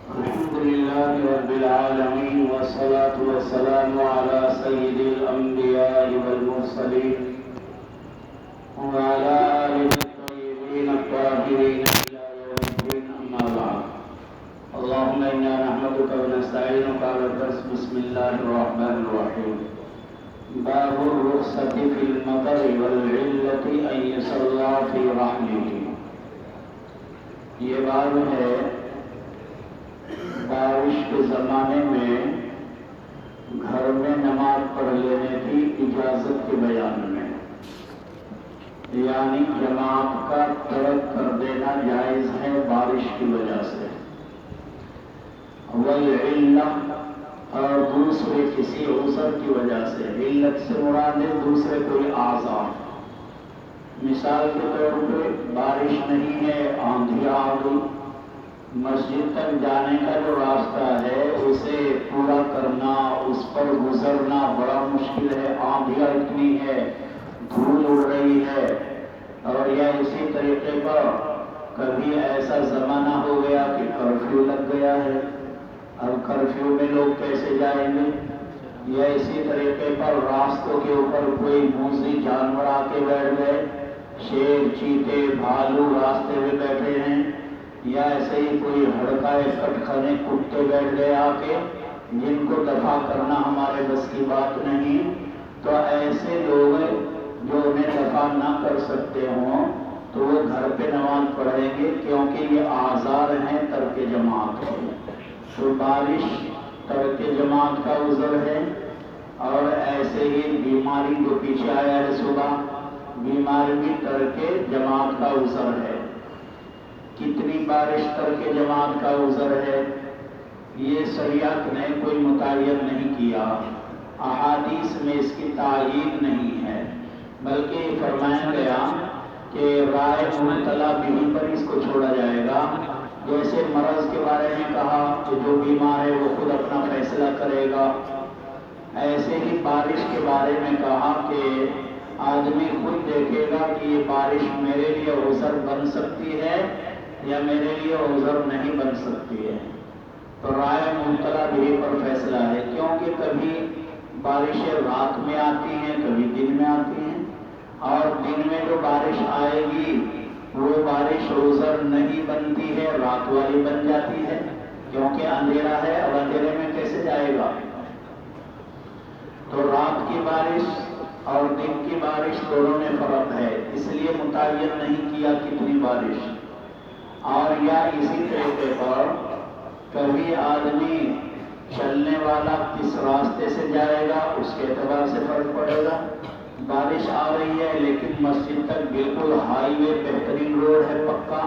الحمد لله رب العالمين والصلاة والسلام على سيد الأنبياء والمرسلين وعلى آله الطيبين الطاهرين إلى يوم الدين أما بعد. اللهم إنا نحمدك ونستعينك على الدرس. بسم الله الرحمن الرحيم. باب الرخصة في المطر والعلة أن يصلى في رحله. یہ باب ہے بارش کے زمانے میں گھر میں نماز پڑھ لینے کی اجازت کے بیان میں، یعنی جماعت کا ترک کر دینا جائز ہے بارش کی وجہ سے. والعلہ، اور دوسرے کسی عذر کی وجہ سے. علت سے مراد ہے دوسرے کوئی اعذار. مثال کے طور پہ بارش نہیں ہے، آندھی آ گئی، مسجد تک جانے کا جو راستہ ہے اسے پورا کرنا، اس پر گزرنا بڑا مشکل ہے، آندھیاں اتنی ہے، دھول اڑ رہی ہے. اور یا اسی طریقے پر کبھی ایسا زمانہ ہو گیا کہ کرفیو لگ گیا ہے، اب کرفیو میں لوگ کیسے جائیں گے؟ یا اسی طریقے پر راستوں کے اوپر کوئی موذی جانور آ کے بیٹھ گئے، شیر، چیتے، بھالو راستے میں بیٹھے ہیں، یا ایسے ہی کوئی ہڑکائے کٹخنے کتے بیٹھ گئے آ کے، جن کو دفع کرنا ہمارے بس کی بات نہیں. تو ایسے لوگ جو انہیں دفع نہ کر سکتے ہوں تو وہ گھر پہ نماز پڑھیں گے، کیونکہ یہ اعذار ہیں ترک جماعت کے. تو بارش ترک جماعت کا عذر ہے. اور ایسے ہی بیماری جو پیچھے آیا ہے صبح، بیماری بھی ترک جماعت کا عذر ہے. کتنی بارش ترک جماعت کا عذر ہے یہ شریعت نے کوئی متعین نہیں کیا، احادیث میں اس کی تعیین نہیں ہے، بلکہ فرمایا گیا کہ رائے مبتلا بھی پر اس کو چھوڑا جائے گا. جیسے مرض کے بارے میں کہا کہ جو بیمار ہے وہ خود اپنا فیصلہ کرے گا، ایسے ہی بارش کے بارے میں کہا کہ آدمی خود دیکھے گا کہ یہ بارش میرے لیے عذر بن سکتی ہے یا میرے لیے عذر نہیں بن سکتی ہے. تو رائے مبتلا بھی پر فیصلہ ہے، کیونکہ کبھی بارشیں رات میں آتی ہیں، کبھی دن میں آتی ہیں، اور دن میں جو بارش آئے گی وہ بارش عذر نہیں بنتی ہے، رات والی بن جاتی ہے، کیونکہ اندھیرا ہے، اب اندھیرے میں کیسے جائے گا. تو رات کی بارش اور دن کی بارش دونوں میں فرق ہے، اس لیے متعین نہیں کیا کتنی بارش. اور یا اسی طریقے پر کبھی آدمی چلنے والا کس راستے سے جائے گا اس کے اعتبار سے فرق پڑے گا. بارش آ رہی ہے لیکن مسجد تک بالکل ہائی وے بہترین روڈ ہے پکا،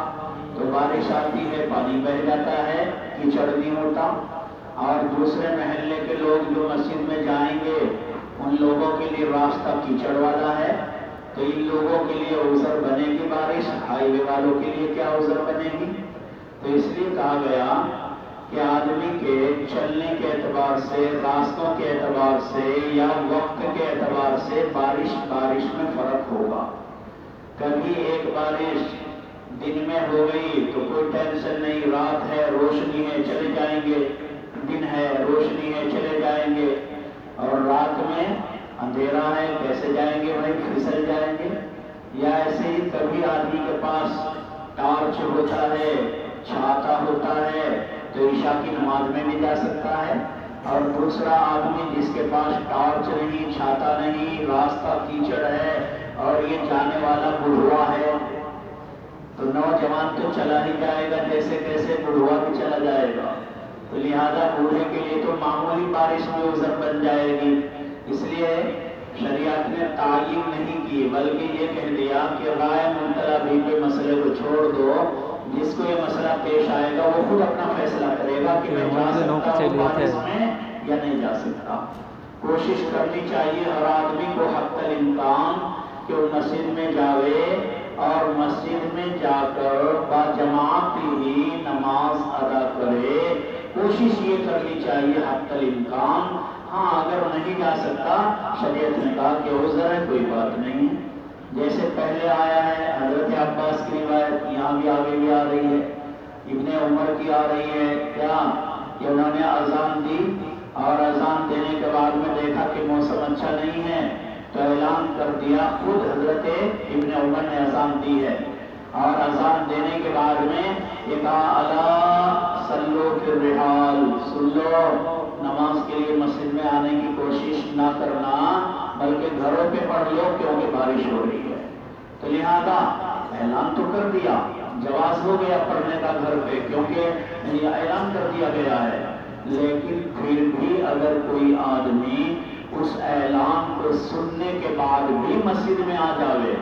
تو بارش آتی ہے پانی بہ جاتا ہے، کیچڑ نہیں ہوتا. اور دوسرے محلے کے لوگ جو مسجد میں جائیں گے ان لوگوں کے لیے راستہ کیچڑ والا ہے، تو ان لوگوں کے لیے عذر بنے گی بارش، ہائی وے والوں کے لیے کیا عذر بنے گی. تو اس لیے کہا گیا کہ آدمی کے چلنے کے اعتبار سے، راستوں کے اعتبار سے یا وقت کے اعتبار سے بارش میں فرق ہوگا. کبھی ایک بارش دن میں ہو گئی تو کوئی ٹینشن نہیں، رات ہے، روشنی ہے، چلے جائیں گے، دن ہے، روشنی ہے، چلے جائیں گے. اور رات میں اندھیرا ہے، کیسے جائیں گے بھائی، پھسل جائیں گے. یا ایسے ہی کبھی آدمی کے پاس ٹارچ ہوتا ہے، چھاتا ہوتا ہے، تو عشاء کی نماز میں بھی جا سکتا ہے. اور دوسرا آدمی جس کے پاس ٹارچ نہیں، چھاتا نہیں، راستہ کیچڑ ہے اور یہ جانے والا بڑھوا ہے، تو نوجوان تو چلا ہی جائے گا جیسے کیسے، بڑھوا بھی چلا جائے گا. تو لہذا بوڑھے کے لیے تو معمولی بارش میں عذر بن جائے گی. اس لیے شریعت نے تعین نہیں کی، بلکہ یہ کہہ دیا کہ رائے مبتلا بھی کے مسئلے کو چھوڑ دو، جس کو یہ مسئلہ پیش آئے گا وہ خود اپنا فیصلہ کرے گا کہ میں جا سکتا ہوں بارش میں یا نہیں جا سکتا. کوشش کرنی چاہیے ہر آدمی کو حق الامکان کہ وہ مسجد میں جاوے اور مسجد میں جا کر با جماعت ہی نماز ادا کرے. کوشش یہ کرنی چاہیے حق الامکان. ہاں اگر نہیں جا سکتا، شریعت نے کہا کہ عذر ہے، کوئی بات نہیں. جیسے پہلے آیا ہے حضرت عباس کی روایت، یہاں بھی آگے بھی آ رہی ہے، ابن عمر کی آ رہی ہے کیا کہ انہوں نے اذان دی اور اذان دینے کے بعد میں دیکھا کہ موسم اچھا نہیں ہے تو اعلان کر دیا. خود حضرت ابن عمر نے اذان دی ہے اور اذان دینے کے بعد میں یہ کہا الا صلو فی الرحال، سن لو نماز کے لیے مسجد میں آنے کی کوشش نہ کرنا بلکہ گھروں پہ پڑھ لو کیونکہ بارش ہو رہی ہے. تو لہذا اعلان تو کر دیا، جواز ہو گیا پڑھنے کا گھر پہ کیونکہ یہ اعلان کر دیا گیا ہے. لیکن پھر بھی اگر کوئی آدمی اس اعلان کو سننے کے بعد بھی مسجد میں آ جاوے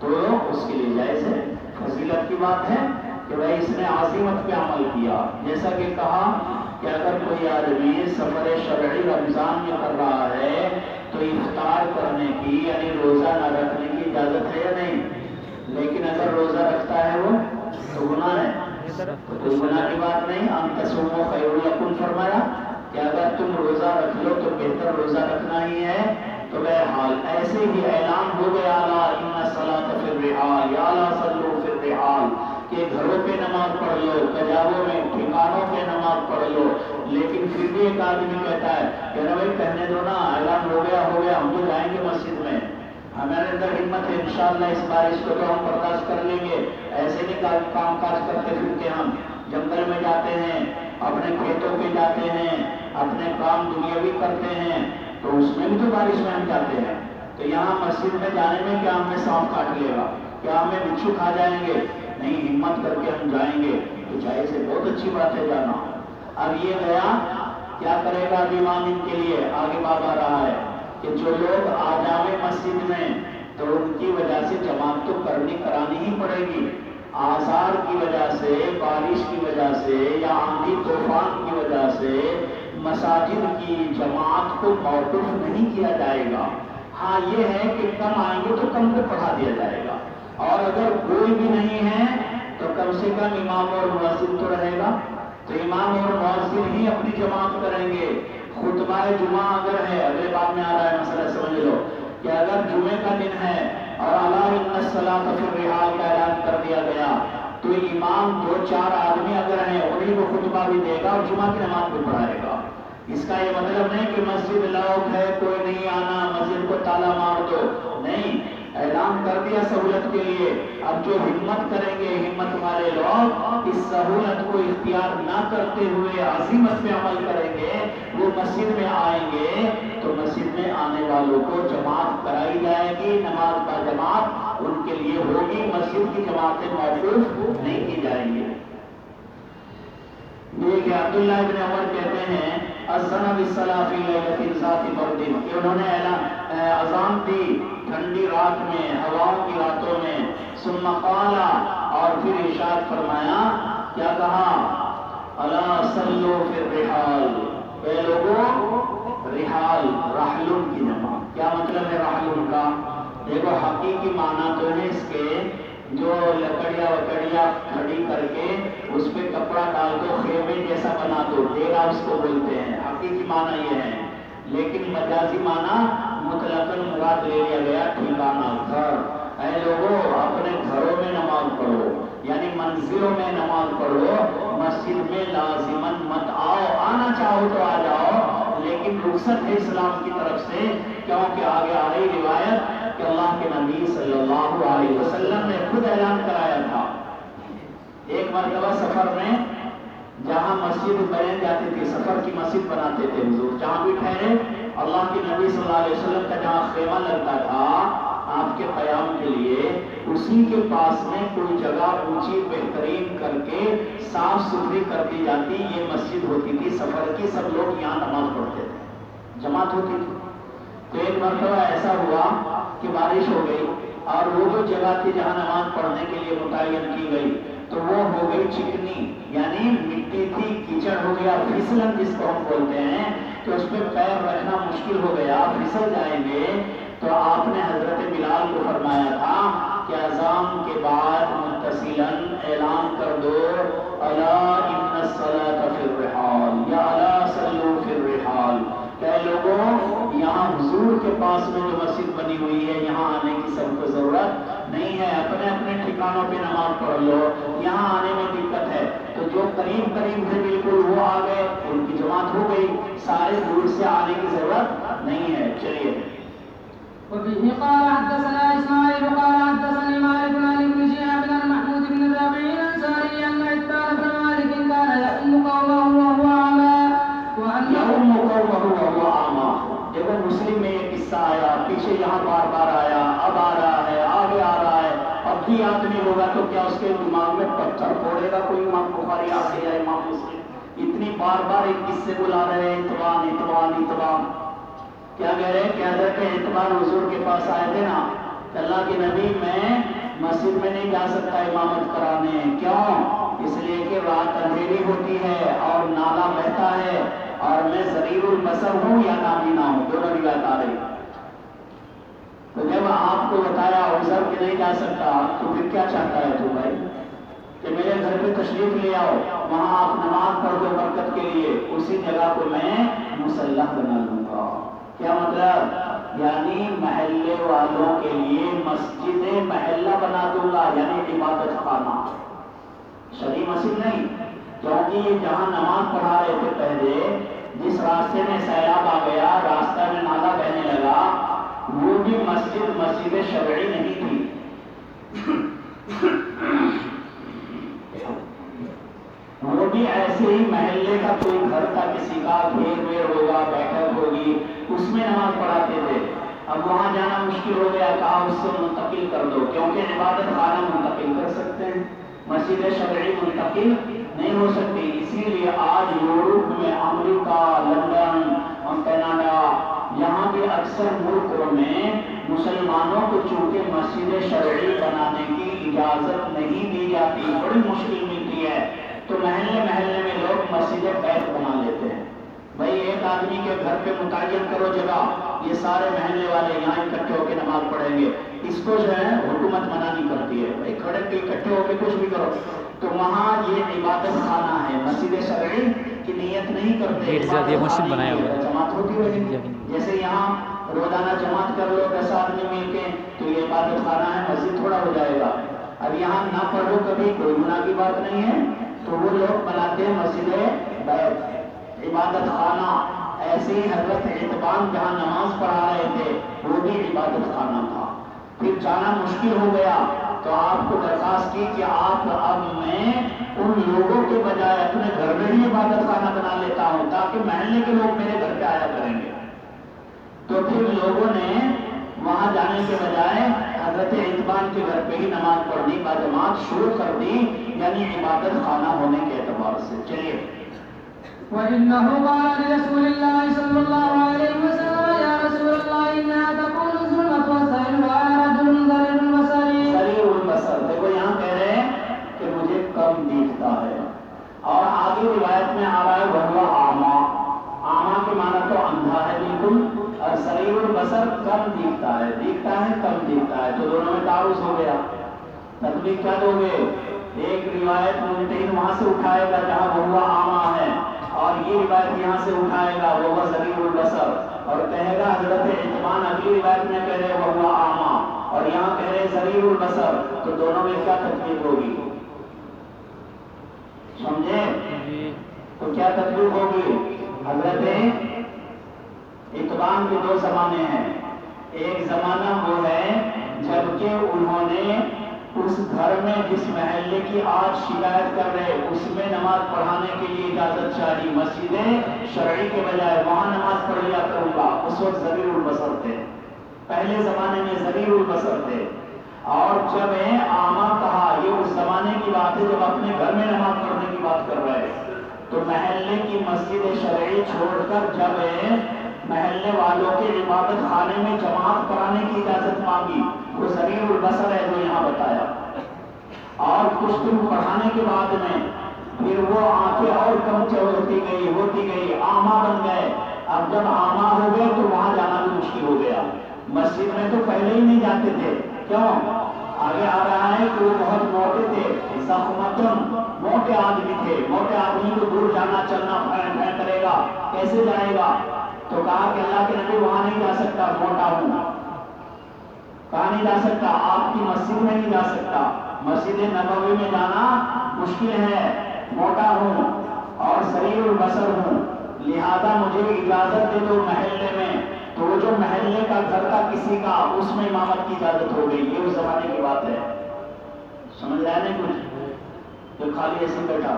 تو اس کے لیے جائز ہے. فضیلت کی بات ہے کہ بھائی اس نے عزیمت پہ عمل کیا. جیسا کہ کہا کہ اگر کوئی آدمی سفر شرعی رمضان میں کر رہا ہے تو افطار کرنے کی یعنی روزہ نہ رکھنے کی اجازت ہے یا نہیں؟ لیکن اگر روزہ رکھتا ہے وہ تو گناہ ہے. تو کوئی گناہ کی بات نہیں. ان تصوموا خیر لکم فرمایا کہ اگر تم روزہ رکھ لو تو بہتر روزہ رکھنا ہی ہے. تو بہرحال ایسے ہی اعلان ہو گیا الا ان الصلاۃ فی الرحال یا لا صلوا فی الرحال کہ گھروں پہ نماز پڑھ لو، کجاووں میں ٹھکانوں پہ نماز پڑھ لو. لیکن پھر بھی ایک آدمی کہتا ہے کہ بھائی کہنے دو نا، اعلان ہو گیا ہم تو جائیں گے مسجد میں، ہمارے اندر ہمت ہے انشاءاللہ اس بارش کو تو ہم برداشت کر لیں گے. ایسے نہیں کام کاج کرتے پھرتے، ہم جنگل میں جاتے ہیں، اپنے کھیتوں پہ جاتے ہیں، اپنے کام دنیاوی کرتے ہیں تو اس میں بھی تو بارش میں ہم جاتے ہیں. تو یہاں مسجد میں جانے میں کیا ہمیں سانپ کاٹ لے گا، کیا ہمیں بچھو کھا جائیں گے؟ نہیں، ہمت کر کے ہم جائیں گے. تو چاہے سے بہت اچھی بات ہے جانا. اب یہ گیا کیا کرے گا امام ان کے لیے آگے بات آ رہا ہے کہ جو لوگ آ جاوے مسجد میں تو ان کی وجہ سے جماعت تو کرانی ہی پڑے گی. آثار کی وجہ سے، بارش کی وجہ سے یا آندھی طوفان کی وجہ سے مساجد کی جماعت کو موقوف نہیں کیا جائے گا. ہاں یہ ہے کہ کم آئیں گے تو کم کو پڑھا دیا جائے گا، اور اگر کوئی بھی نہیں ہے تو کم سے کم امام اور مؤذن تو رہے گا. تو امام اور مؤذن ہی اپنی جماعت کریں گے. خطبہ جمعہ اگر ہے، اگلے بات میں آ رہا ہے مسئلہ سمجھ لو کہ اگر جمعے کا دن ہے اور الا ان الصلاۃ فی الرحال کا اعلان کر دیا گیا تو امام 2-4 آدمی اگر ہیں انہیں کو خطبہ بھی دے گا اور جمعہ کی نماز بھی پڑھائے گا. اس کا یہ مطلب نہیں کہ مسجد لاک ہے کوئی نہیں آنا، مسجد کو تالا مار دو. نہیں، اعلان کر دیا سہولت کے لیے. اب جو ہمت کریں گے، ہمت والے لوگ اس سہولت کو اختیار نہ کرتے ہوئے عزیمت پہ عمل کریں گے، وہ مسجد میں آئیں گے تو مسجد میں آنے والوں کو جماعت کرائی جائے گی، نماز با جماعت ان کے لیے ہوگی. مسجد کی جماعتیں موقوف نہیں کی جائیں گی. یہ کہ عبداللہ ابن عمر کہتے ہیں اذن بالصلاۃ فی لیلۃ ذات برد کہ انہوں نے اذان دی ٹھنڈی رات میں، ہواؤں کی راتوں میں. ثم قال اور پھر ارشاد فرمایا، کیا کہا؟ الا صلوا فی الرحال، اے لوگوں رحال، رحلن کی جمع. کیا مطلب ہے رحلن کا؟ دیکھو حقیقی معنی تو ہے اس کے جو لکڑیاں وکڑیاں کھڑی کر کے اس پہ کپڑا ڈال دو، خیمے جیسا بنا دو، ڈیرا اس کو بولتے ہیں. حقیقی معنی یہ ہے. لیکن مجازی معنی مطلقاً مراد لے لیا گیا ٹھکانہ، گھر. اے لوگوں اپنے گھروں میں نماز پڑھو، یعنی منزلوں میں نماز پڑھو، مسجد میں لازماً مت آؤ. آنا چاہو تو آ جاؤ لیکن رخصت ہے اسلام کی طرف سے، کیونکہ آگے آ رہی روایت کہ اللہ کے نبی صلی اللہ علیہ وسلم نے خود اعلان کرایا تھا. ایک مرتبہ سفر میں جہاں مسجد بن جاتی تھی، سفر کی مسجد بناتے تھے حضور، جہاں بھی ٹھہرے اللہ کے نبی صلی اللہ علیہ وسلم کا جہاں خیمہ لگتا تھا آپ کے قیام کے لیے، اسی کے پاس میں کوئی جگہ اونچی بہترین کر کے صاف ستھری کر دی جاتی. یہ مسجد ہوتی تھی سفر کی، سب لوگ یہاں نماز پڑھتے تھے، جماعت ہوتی تھی. تو ایک مرتبہ ایسا ہوا کہ بارش ہو گئی اور وہ جو جگہ تھی جہاں نماز پڑھنے کے لیے متعین کی گئی تو وہ ہو گئی چکنی، یعنی مٹی تھی، کیچڑ ہو گیا، پھسلن جس کو ہم بولتے ہیں، تو اس پہ پیر رکھنا مشکل ہو گیا، پھسل جائیں گے. تو آپ نے حضرت بلال کو فرمایا تھا کہ اذان کے بعد متصلاً اعلان کر دو الا ان الصلاۃ فی الرحال یا الا صلوا فی الرحال. کہ لوگوں یہاں حضور کے پاس میں جو مسجد بنی ہوئی ہے یہاں آنے کی سب کو ضرورت نہیں ہے، اپنے اپنے ٹھکانوں پہ نماز پڑھ لو. یہاں آنے میں دقت ہے تو جو قریب قریب تھے بالکل وہ آ گئے، ان کی جماعت ہو گئی، سارے دور سے آنے کی ضرورت نہیں ہے. چلیے. وبه قال حدثنا اسماعيل قال حدثني مالك عن ابن شهاب عن محمود بن الربيع الانصاري ان عتبان بن مالك كان يؤم قومه وهو اعمى يؤم قومه وهو اعمى. دیکھو مسلم میں یہ قصہ آیا، پیچھے یہاں بار بار آیا، اب آ رہا ہے، آگے آ رہا ہے. اب بھی آدمی ہوگا تو کیا اس کے دماغ میں پتھر پھوڑے گا کوئی امام بخاری آ کے یا امام مسلم؟ اتنی بار بار ایک قصے بلا رہے ہیں، اتبان اتبان اتبان. کیا کہہ رہے ہیں کہ حضرت اتبان حضور کے پاس آئے تھے نا، اللہ کے نبی میں مسجد میں نہیں جا سکتا امامت کرانے. کیوں؟ اس لیے کہ رات اندھیری ہوتی ہے اور نالا بہتا ہے اور میں ضریر البصر ہوں یا نابینا ہوں، دونوں روایت آ رہی. تو جب آپ کو بتایا عذر کہ نہیں جا سکتا، تو پھر کیا چاہتا ہے تو بھائی کہ میرے گھر پہ تشریف لے آؤ، وہاں آپ نماز پڑھ دو برکت کے لیے، اسی جگہ کو میں مصلح بنا لوں گا. کیا مطلب؟ یعنی محلے والوں کے لیے مسجد محلہ بنا دوں گا، یعنی عبادت خانہ، شرعی مسجد نہیں. کیونکہ یہ جہاں نماز پڑھا رہے تھے پہلے، جس راستے میں سیلاب آ گیا، راستہ میں نالا بہنے لگا، وہ بھی مسجد شرعی نہیں تھی. وہ بھی ایسے ہی محلے کا کوئی گھر تھا، کسی کا گھیر ویر ہوگا، بیٹھک ہوگی، اس میں نماز پڑھاتے تھے. اب وہاں جانا مشکل ہو گیا، کہا اس سے منتقل کر دو، کیونکہ عبادت خانہ منتقل کر سکتے ہیں، مسجد شرعی منتقل نہیں ہو سکتی. اسی لیے آج یورپ میں، امریکہ، لندن اور کینیڈا، یہاں بھی اکثر ملکوں میں مسلمانوں کو چونکہ مسجد شرعی بنانے کی اجازت نہیں دی جاتی، بڑی مشکل ملتی ہے، تو محلے محلے میں لوگ مسجد بیت بنا لیتے ہیں. بھائی ایک آدمی کے گھر پہ متعین کرو جگہ، یہ سارے محلے والے یہاں اکٹھے ہو کے نماز پڑھیں گے. اس کو جو ہے حکومت منع نہیں کرتی ہے، بھائی کھڑے کے اکٹھے ہو کے کچھ بھی کرو. تو وہاں یہ عبادت خانہ ہے، مسجد شرعی کی نیت نہیں کرتے، جماعت ہوتی رہے. جیسے یہاں روزانہ جماعت کر لو 10 آدمی مل کے، تو یہ عبادت خانہ ہے، مسجد تھوڑا ہو جائے گا. اب یہاں نہ پڑھو کبھی، کوئی گناہ کی بات نہیں ہے، تو وہ لوگ بناتے ہیں مسجد بیت، عبادت خانہ. ایسے ہی حضرت اتبان جہاں نماز پڑھا رہے تھے، وہ بھی عبادت خانہ تھا. پھر جانا مشکل ہو گیا تو آپ کو درخواست کی کہ آپ اب میں ان لوگوں کے بجائے اپنے گھر میں ہی عبادت خانہ بنا لیتا ہوں، تاکہ محلے کے لوگ میرے گھر پہ آیا کریں گے. تو پھر لوگوں نے وہاں جانے کے بجائے حضرت اتبان کے گھر پہ ہی نماز پڑھنے کا جماعت شروع کر دی، یعنی عبادت خانہ ہونے کے اعتبار سے. چلیے. وَإِنَّهُ قَالَ لِرَسُولِ اللَّهِ صَلَّى اللَّهُ عَلَيْهِ وَسَلَّمَ يَا رَسُولَ اللَّهِ إِنَّهَا تَكُونُ الظُّلْمَةُ وَالسَّيْلُ وَأَنَا رَجُلٌ ضَرِيرُ الْبَصَرِ. ضرير البصر. دیکھو یہاں کہہ رہے ہیں کہ مجھے کم دیکھتا ہے، اور آگے روایت میں آ رہا ہے وَهُوَ أَعْمَى. اعمیٰ کے معنی تو اندھا ہے بالکل، اور ضریر البصر کم دیکھتا ہے، دیکھتا ہے کم دیکھتا ہے، تو دونوں میں تعارض ہو گیا. تطبیق کیا دو گے؟ ایک روایت منتہین وہاں سے اٹھائے گا جہاں وَهُوَ أَعْمَى ہے، اور یہ روایت یہاں سے اٹھائے گا وَهُوَ ضریر البصر، اور کہے گا حضرت اتبان اگلی روایت میں کہہ رہے وَهُوَ أَعْمَى اور یہاں کہہ رہے ضریر البصر، تو دونوں میں کیا تطبیق ہوگی؟ سمجھے؟ تو کیا تطبیق ہوگی؟ حضرت اتبان کے دو زمانے ہیں. ایک زمانہ وہ ہے جبکہ انہوں نے اس گھر میں جس محلے کی آج شکایت کر رہے اس میں نماز پڑھانے کے لیے اجازت چاہیے، مسجد شرعی کے بجائے وہاں نماز پڑھ لیا کروں گا. اس وقت ضریر البصر تھے، پہلے زمانے میں ضریر البصر تھے. اور جب اعمیٰ کہا، یہ اس زمانے کی بات ہے جب اپنے گھر میں نماز پڑھنے کی بات کر رہے، تو محلے کی مسجد شرعی چھوڑ کر جب محلے والوں کے عبادت خانے میں جماعت کرانے کی اجازت مانگی، وہ ضریر البصر ہے جو یہاں بتایا. اور کچھ دن پڑھانے کے بعد میں پھر وہ آنکھیں اور کم ہوتی گئی اعمیٰ بن گئے. اب جب اعمیٰ ہو گئے تو وہاں جانا بھی مشکل ہو گیا. مسجد میں تو پہلے ہی نہیں جاتے تھے. کیوں؟ آگے آ رہا ہے کہ وہ بہت موٹے تھے، زخمتن، موٹے آدمی تھے. موٹے آدمی کو دور جانا چلنا پھین کرے گا، کیسے جائے گا؟ تو کہا کہ اللہ کے نبی وہاں نہیں جا سکتا، موٹا ہوں. کہاں نہیں جا سکتا؟ آپ کی مسجد میں نہیں جا سکتا. مسجد نبوی میں جانا مشکل ہے. موٹا ہوں اور سریع البصر ہوں، لہذا مجھے اجازت دے دو محلے میں، تو وہ جو محلے کا گھر تھا کسی کا، اس میں امامت کی اجازت ہو گئی۔ یہ اس زمانے کی بات ہے، سمجھ رہے ہیں کچھ؟ تو خالی ایسے بیٹھا،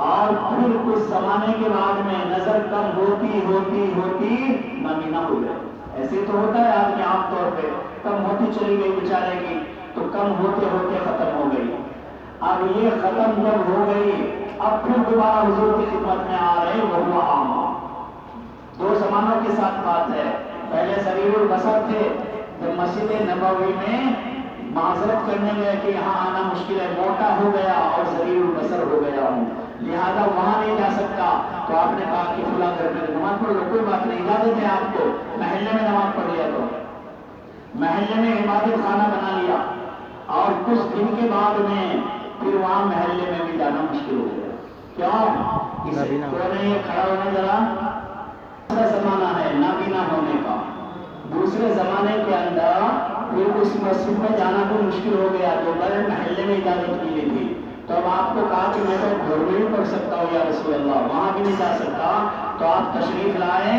اور پھر کچھ زمانے کے بعد میں نظر کم ہوتی ہوتی ہوتی نابینا ہو گئے۔ ایسے تو ہوتا ہے آدمی عام طور پہ، کم ہوتی چلی گئی بیچارے کی، تو کم ہوتے ہوتے ختم ہو گئی۔ اب یہ ختم جب ہو گئی، اب پھر دوبارہ حضور کی خدمت میں آ رہے، وہ عامہ۔ دو زمانوں کے ساتھ بات ہے، پہلے سریع البصر تھے، جب مسجد نبوی میں معذرت کرنے گئے کہ یہاں آنا مشکل ہے، موٹا ہو گیا اور سریع البصر ہو گیا ہوں، لہذا وہاں نہیں جا سکتا، تو آپ نے کہا کہ فلاں گھر میں نماز پڑھ لو، کوئی بات نہیں، اجازت ہے آپ کو، محلے میں نماز پڑھ لیا، تو محلے میں عبادت خانہ بنا لیا، اور کچھ دن کے بعد میں پھر وہاں محلے میں بھی جانا مشکل ہو گیا۔ کیوں؟ کون ہے یہ کھڑا ہونے ذرا؟ دوسرا زمانہ ہے نابینا ہونے کا، دوسرے زمانے کے اندر پھر اس مسجد میں جانا بھی مشکل ہو گیا، جو بڑے محلے میں اجازت ملی تھی، تو اب آپ کو کہا کہ میں تو گھر میں ہی پڑھ سکتا ہوں یا رسول اللہ، وہاں بھی نہیں جا سکتا، تو آپ تشریف لائے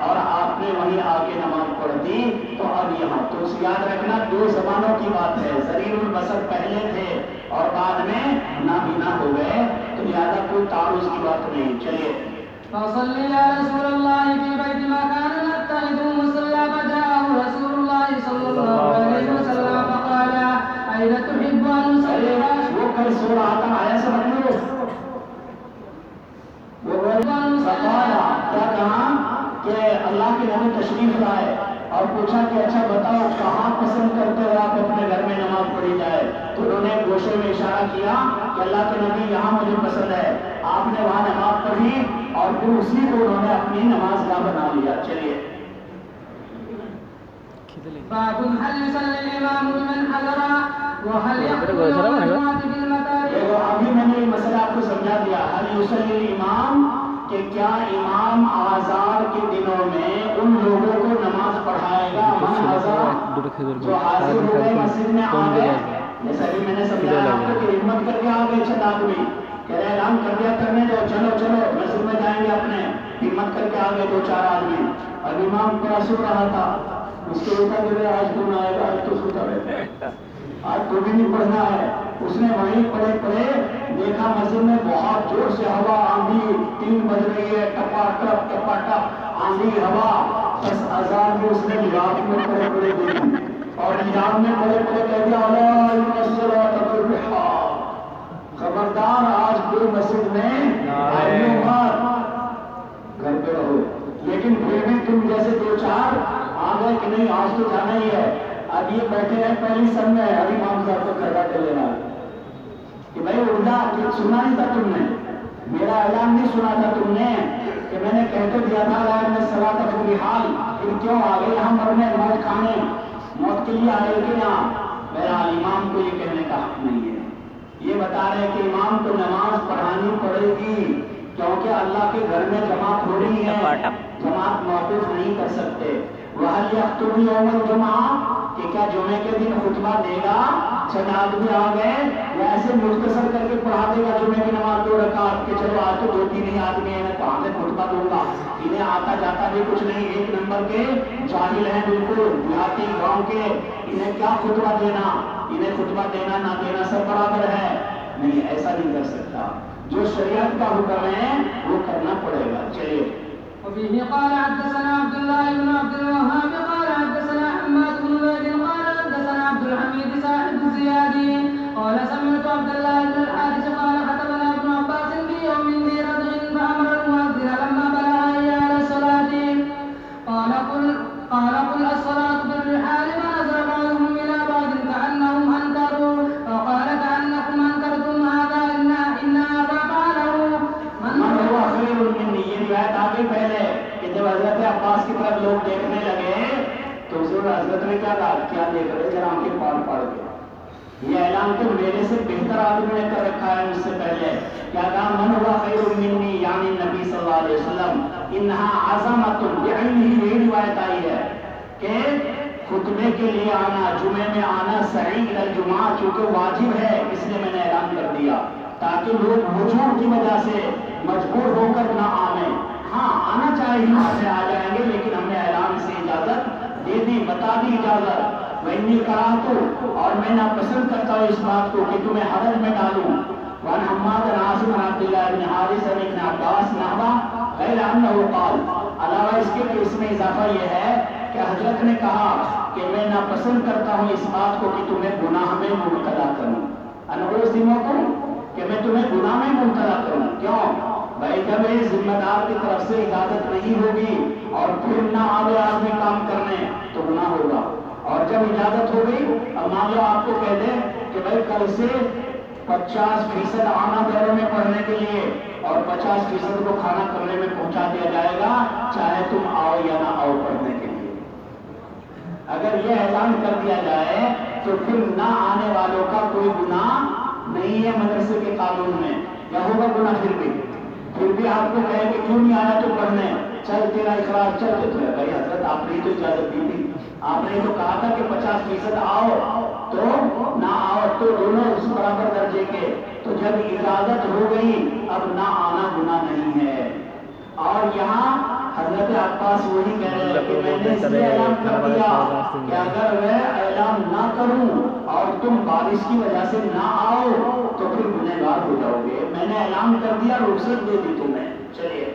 اور آپ نے وہیں آ کے نماز پڑھ دی، تو اب یہاں تو یاد رکھنا دو زمانوں کی بات ہے، ذریع البصر پہلے تھے اور بعد میں نابینا ہو گئے، تو لہٰذا کوئی تعارض کی بات نہیں۔ چلیے فصلی یا رسول اللہ فی بیت مکان نتخذ مصلی، فجاءه رسول اللہ صلی اللہ علیہ وسلم فقال أين تحب أن نصلي؟ وہ کل سو رہا تھا، آیا سمجھ لو، کیا کہا کہ اللہ کے نبی تشریف لائے اور پوچھا کہ اچھا بتاؤ کہاں پسند کرتے ہو آپ اپنے گھر میں نماز پڑھی جائے، تو انہوں نے گوشے میں اشارہ کیا کہ اللہ کے نبی یہاں مجھے پسند ہے، آپ نے وہاں نماز پڑھی اور پھر اسی کو انہوں نے اپنی نماز گاہ بنا لیا۔ چلیے باب هل يصلي الإمام لمن حضر وهل يخطب يوم الجمعة في المكاره؟ ابھی میں نے یہ مسئلہ آپ کو سمجھا دیا، هل يصلي الإمام کہ کیا امام آزار کے دنوں میں ان لوگوں کو نماز پڑھائے گا، من حضر جو حاضر ہو گئے مسجد میں آ گئے، جیسا بھی میں نے سمجھایا آپ کو کہ ہمت کر کے آ گئے چند آدمی، کہہ رہے اعلان کر دیا کرنے دو، چلو چلو مسجد میں جائیں گے اپنے، ہمت کر کے آ گئے دو چار آدمی، اور امام بڑا سو رہا تھا، اس کو روکا کہ آج کون آئے گا، آج تو سوتا رہتا ہے، آج تو بھی نہیں پڑھنا ہے، اس نے وہیں پڑھے پڑھے دیکھا مسجد میں بہت زور سے ہوا، آندھی 3 بج رہی ہے، ٹپا ٹپ آندھی ہوا، 10,000 میں اس نے رات میں پڑھے پڑھے دیکھی، اور رات میں پڑھے پڑھے کہہ دیا خبردار آج کوئی مسجد میں آئیو مت، گھر پہ رہو، لیکن پھر بھی تم جیسے دو چار آ گئے کہ نہیں آج تو جانا ہی ہے، اب یہ بیٹھے ہیں پہلی سب میں، ابھی امام صاحب کو کھڑا کر لینا کہ بھائی اٹھنا، سنا نہیں تھا تم نے، میرا اعلان نہیں سنا تھا تم نے کہ میں نے کہہ تو دیا تھا لا میں صلاۃ فی الحال، پھر کیوں آ گئے یہاں مرنے، موت کھانے، موت کے لیے آئے کہ یہاں؟ میرا امام کو یہ کہنے کا حق نہیں ہے، یہ بتا رہے کہ امام کو نماز پڑھانی پڑے گی، کیونکہ اللہ کے گھر میں جماعت ہو رہی ہے، جماعت موقوف نہیں کر سکتے۔ وَهَلْ يَخْطُبُ يَوْمَ الْجُمْعَةِ کہ کیا جمعے کے دن خطبہ دے گا؟ چند آدمی آ گئے یا ایسے مختصر کر کے پڑھا دے گا جمعے کی نماز 2 رکعت کہ چلو آج تو 2-3 ہی آدمی ہیں، میں کہاں سے خطبہ دوں گا، انہیں آتا جاتا بھی کچھ نہیں، 1 نمبر کے جاہل ہیں بالکل، دیہاتی گاؤں کے، انہیں کیا خطبہ دینا، انہیں خطبہ دینا نہ دینا سب برابر ہے، نہیں ایسا نہیں کر سکتا، جو شریعت کا حکم ہے وہ کرنا پڑے گا۔ چلیے وبه قال حدثنا عبد الله بن عبد الوهاب قال حدثنا حماد بن زيد قال حدثنا عبد الحميد صاحب الزيادي قال سمعت عبد الله بن الحارث قال خطبنا ابن عباس في يوم ذي رجع فامر المؤذن لما بلغ حي على الصلاه قال قل الصلاه بالرحال فنظر بعضهم الى بعض كانهم انكروا فقال كانكم انكرتم هذا ان هذا فعله من هو خیر منی، یہ روایت آگے پہلے کہ جب حضرت عباس کی طرف لوگ دیکھنے لگے تو حضرت نے کیا کہا، کیا دیکھ رہے ذرا آنکھیں پاڑ کے، یہ اعلان کہ میرے سے بہتر آدمی نے کر رکھا ہے مجھ سے پہلے، کیا کہا من ہوا خیر منی یعنی نبی صلی اللہ علیہ وسلم، انہا عظمت بعینہ، یہ روایت آئی ہے کہ خطبے کے لیے آنا، جمعے میں آنا، سعی الجمعہ چونکہ واجب ہے اس لیے میں نے اعلان کر دیا، تاکہ لوگ وجود کی وجہ سے مجبور ہو کر نہ آئیں. ہاں آنا چاہے ہمارے آ جائیں گے، لیکن ہم نے اعلان سے اجازت دے دی، بتا دی اجازت. میں نہیں کہا تو، اور میں ناپسند کرتا ہوں اس بات کو کہ تمہیں حرج میں ڈالوں. وعن حماد بن عاصم بن عبد الله بن حارث بن ابن عباس نحوہ غیر انه قال. علاوہ اس کے کہ اس میں اضافہ یہ ہے کہ حضرت نے کہا کہ میں ناپسند کرتا ہوں اس بات کو کہ تمہیں گناہ میں مبتلا کروں. انعوذکم کہ میں تمہیں گناہ میں مبتلا کروں. کیوں بھائی؟ جب یہ ذمہ دار کی طرف سے اجازت نہیں ہوگی اور پھر نہ آوے آدمی کام کرنے تو گناہ ہوگا. اور جب اجازت ہو گئی، اب مان لو آپ کو کہہ دیں کہ بھائی کل سے 50% آنا گھروں میں پڑھنے کے لیے اور 50% کو کھانا کرنے میں پہنچا دیا جائے گا، چاہے تم آؤ یا نہ آؤ پڑھنے کے لیے. اگر یہ اعلان کر دیا جائے تو پھر نہ آنے والوں کا کوئی گناہ نہیں ہے مدرسے کے قانون میں. یا ہوگا گناہ پھر بھی آپ کو کہے کہ کیوں نہیں آیا تو پڑھنے، چل تیرا اخراج چل دیتے ہیں. بھائی حضرت آپ نے تو اجازت دی تھی، آپ نے تو کہا تھا کہ 50% آؤ تو نہ آؤ تو دونوں اس برابر درجے کے. تو جب اجازت ہو گئی اب نہ آنا گناہ نہیں ہے. اور یہاں حضرت عباس وہی کہہ رہے ہیں کہ میں نے اس لیے اعلان کر دیا کہ اگر میں اعلان نہ کروں اور تم بارش کی وجہ سے نہ آؤ تو پھر گنہگار ہو جاؤ گے. میں نے اعلان کر دیا، رخصت دے دی تمہیں. چلیے